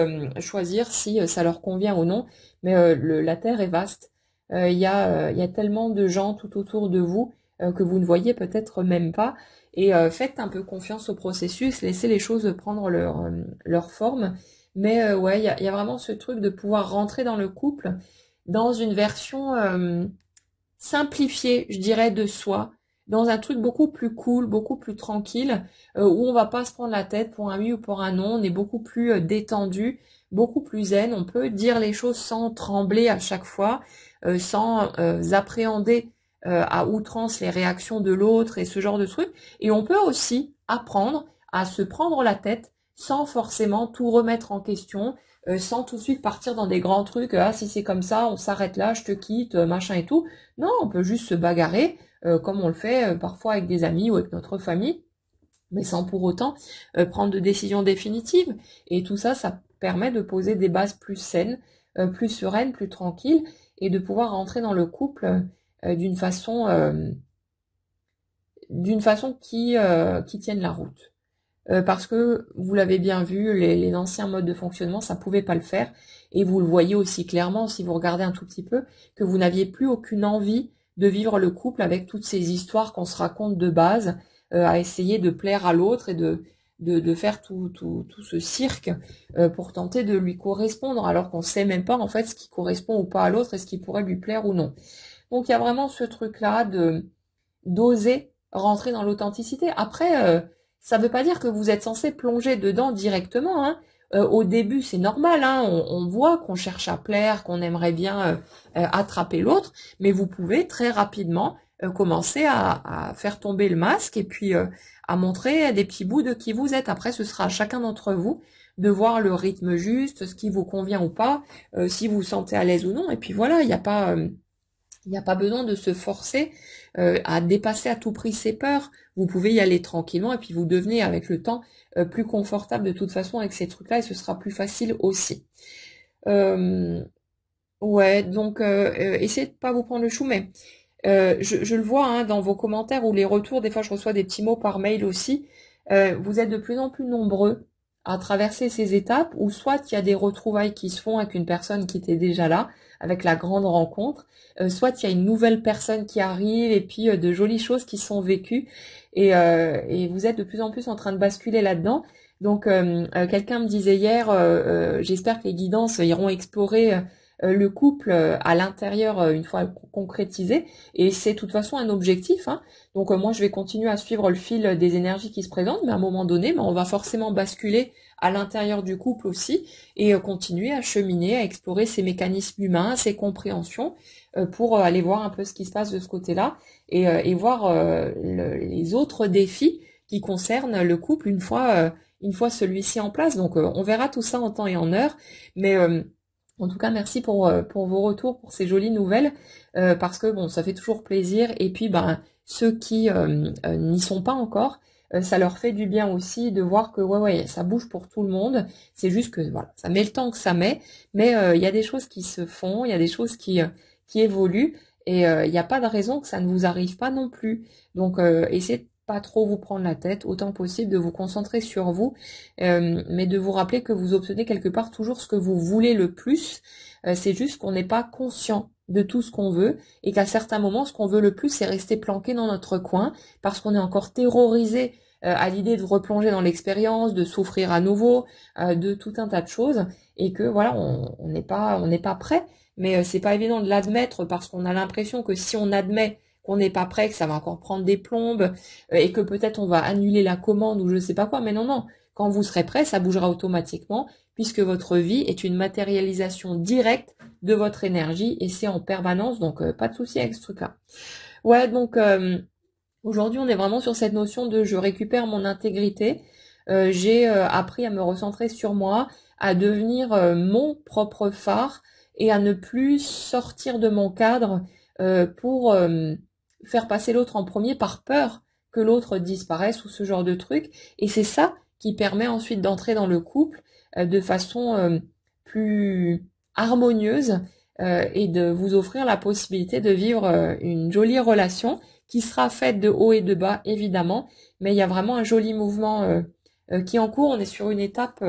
choisir si ça leur convient ou non. Mais la Terre est vaste. Il y a tellement de gens tout autour de vous que vous ne voyez peut-être même pas. Et faites un peu confiance au processus, laissez les choses prendre leur forme. Mais ouais, il y a vraiment ce truc de pouvoir rentrer dans le couple dans une version simplifiée, je dirais, de soi, dans un truc beaucoup plus cool, beaucoup plus tranquille, où on va pas se prendre la tête pour un oui ou pour un non, on est beaucoup plus détendu, beaucoup plus zen, on peut dire les choses sans trembler à chaque fois, sans appréhender à outrance les réactions de l'autre et ce genre de trucs. Et on peut aussi apprendre à se prendre la tête sans forcément tout remettre en question, sans tout de suite partir dans des grands trucs, ah si c'est comme ça, on s'arrête là, je te quitte, machin et tout. Non, on peut juste se bagarrer, comme on le fait parfois avec des amis ou avec notre famille, mais sans pour autant prendre de décisions définitives. Et tout ça, ça permet de poser des bases plus saines, plus sereines, plus tranquilles, et de pouvoir rentrer dans le couple d'une façon qui tienne la route. Parce que vous l'avez bien vu, les anciens modes de fonctionnement, ça pouvait pas le faire. Et vous le voyez aussi clairement si vous regardez un tout petit peu, que vous n'aviez plus aucune envie de vivre le couple avec toutes ces histoires qu'on se raconte de base, à essayer de plaire à l'autre et de faire tout ce cirque pour tenter de lui correspondre, alors qu'on sait même pas en fait ce qui correspond ou pas à l'autre et ce qui pourrait lui plaire ou non. Donc il y a vraiment ce truc-là de d'oser rentrer dans l'authenticité. Après, ça veut pas dire que vous êtes censé plonger dedans directement, hein. Au début, c'est normal, hein. On voit qu'on cherche à plaire, qu'on aimerait bien attraper l'autre, mais vous pouvez très rapidement commencer à faire tomber le masque et puis à montrer des petits bouts de qui vous êtes. Après, ce sera à chacun d'entre vous de voir le rythme juste, ce qui vous convient ou pas, si vous vous sentez à l'aise ou non. Et puis voilà, il n'y a pas besoin de se forcer à dépasser à tout prix ses peurs. Vous pouvez y aller tranquillement et puis vous devenez avec le temps plus confortable de toute façon avec ces trucs-là et ce sera plus facile aussi. Euh, ouais, donc essayez de pas vous prendre le chou, mais je le vois hein, dans vos commentaires ou les retours. Des fois, je reçois des petits mots par mail aussi. Vous êtes de plus en plus nombreux à traverser ces étapes où soit il y a des retrouvailles qui se font avec une personne qui était déjà là, avec la grande rencontre, soit il y a une nouvelle personne qui arrive et puis de jolies choses qui sont vécues et vous êtes de plus en plus en train de basculer là-dedans. Donc quelqu'un me disait hier, j'espère que les guidances iront explorer le couple à l'intérieur une fois concrétisé et c'est de toute façon un objectif hein. Donc moi je vais continuer à suivre le fil des énergies qui se présentent mais à un moment donné on va forcément basculer à l'intérieur du couple aussi et continuer à cheminer, à explorer ces mécanismes humains, ces compréhensions pour aller voir un peu ce qui se passe de ce côté-là et voir les autres défis qui concernent le couple une fois celui-ci en place. Donc on verra tout ça en temps et en heure, mais en tout cas, merci pour vos retours, pour ces jolies nouvelles, parce que bon, ça fait toujours plaisir. Et puis, ben, ceux qui n'y sont pas encore, ça leur fait du bien aussi de voir que ouais, ça bouge pour tout le monde. C'est juste que voilà, ça met le temps que ça met, mais il y a des choses qui se font, il y a des choses qui évoluent, et il n'y a pas de raison que ça ne vous arrive pas non plus. Donc, essayez de pas trop vous prendre la tête, autant possible de vous concentrer sur vous, mais de vous rappeler que vous obtenez quelque part toujours ce que vous voulez le plus. C'est juste qu'on n'est pas conscient de tout ce qu'on veut et qu'à certains moments, ce qu'on veut le plus, c'est rester planqué dans notre coin parce qu'on est encore terrorisé à l'idée de replonger dans l'expérience, de souffrir à nouveau, de tout un tas de choses et que voilà, on n'est pas prêt. Mais c'est pas évident de l'admettre parce qu'on a l'impression que si on admet qu'on n'est pas prêt, que ça va encore prendre des plombes et que peut-être on va annuler la commande ou je sais pas quoi. Mais non, non. Quand vous serez prêt, ça bougera automatiquement puisque votre vie est une matérialisation directe de votre énergie et c'est en permanence. Donc pas de souci avec ce truc-là. Ouais, donc aujourd'hui on est vraiment sur cette notion de je récupère mon intégrité. J'ai appris à me recentrer sur moi, à devenir mon propre phare et à ne plus sortir de mon cadre pour faire passer l'autre en premier par peur que l'autre disparaisse ou ce genre de truc. Et c'est ça qui permet ensuite d'entrer dans le couple de façon plus harmonieuse et de vous offrir la possibilité de vivre une jolie relation qui sera faite de haut et de bas évidemment, mais il y a vraiment un joli mouvement qui est en cours. On est sur une étape,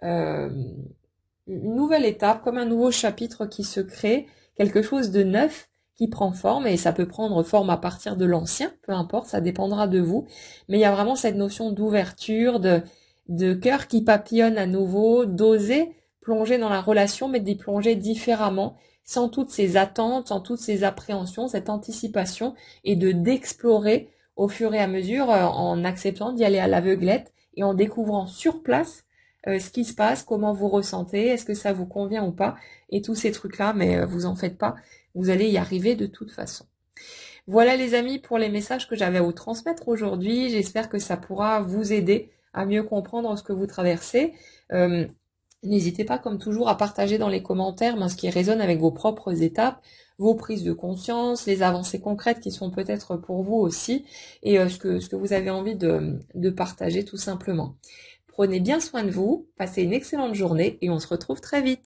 une nouvelle étape, comme un nouveau chapitre qui se crée, quelque chose de neuf qui prend forme et ça peut prendre forme à partir de l'ancien, peu importe, ça dépendra de vous. Mais il y a vraiment cette notion d'ouverture, de cœur qui papillonne à nouveau, d'oser plonger dans la relation, mais d'y plonger différemment, sans toutes ces attentes, sans toutes ces appréhensions, cette anticipation, et d'explorer au fur et à mesure en acceptant d'y aller à l'aveuglette et en découvrant sur place ce qui se passe, comment vous ressentez, est-ce que ça vous convient ou pas, et tous ces trucs-là, mais vous en faites pas, vous allez y arriver de toute façon. Voilà les amis pour les messages que j'avais à vous transmettre aujourd'hui. J'espère que ça pourra vous aider à mieux comprendre ce que vous traversez. N'hésitez pas, comme toujours, à partager dans les commentaires ce qui résonne avec vos propres étapes, vos prises de conscience, les avancées concrètes qui sont peut-être pour vous aussi, et ce que vous avez envie de partager tout simplement. Prenez bien soin de vous, passez une excellente journée et on se retrouve très vite.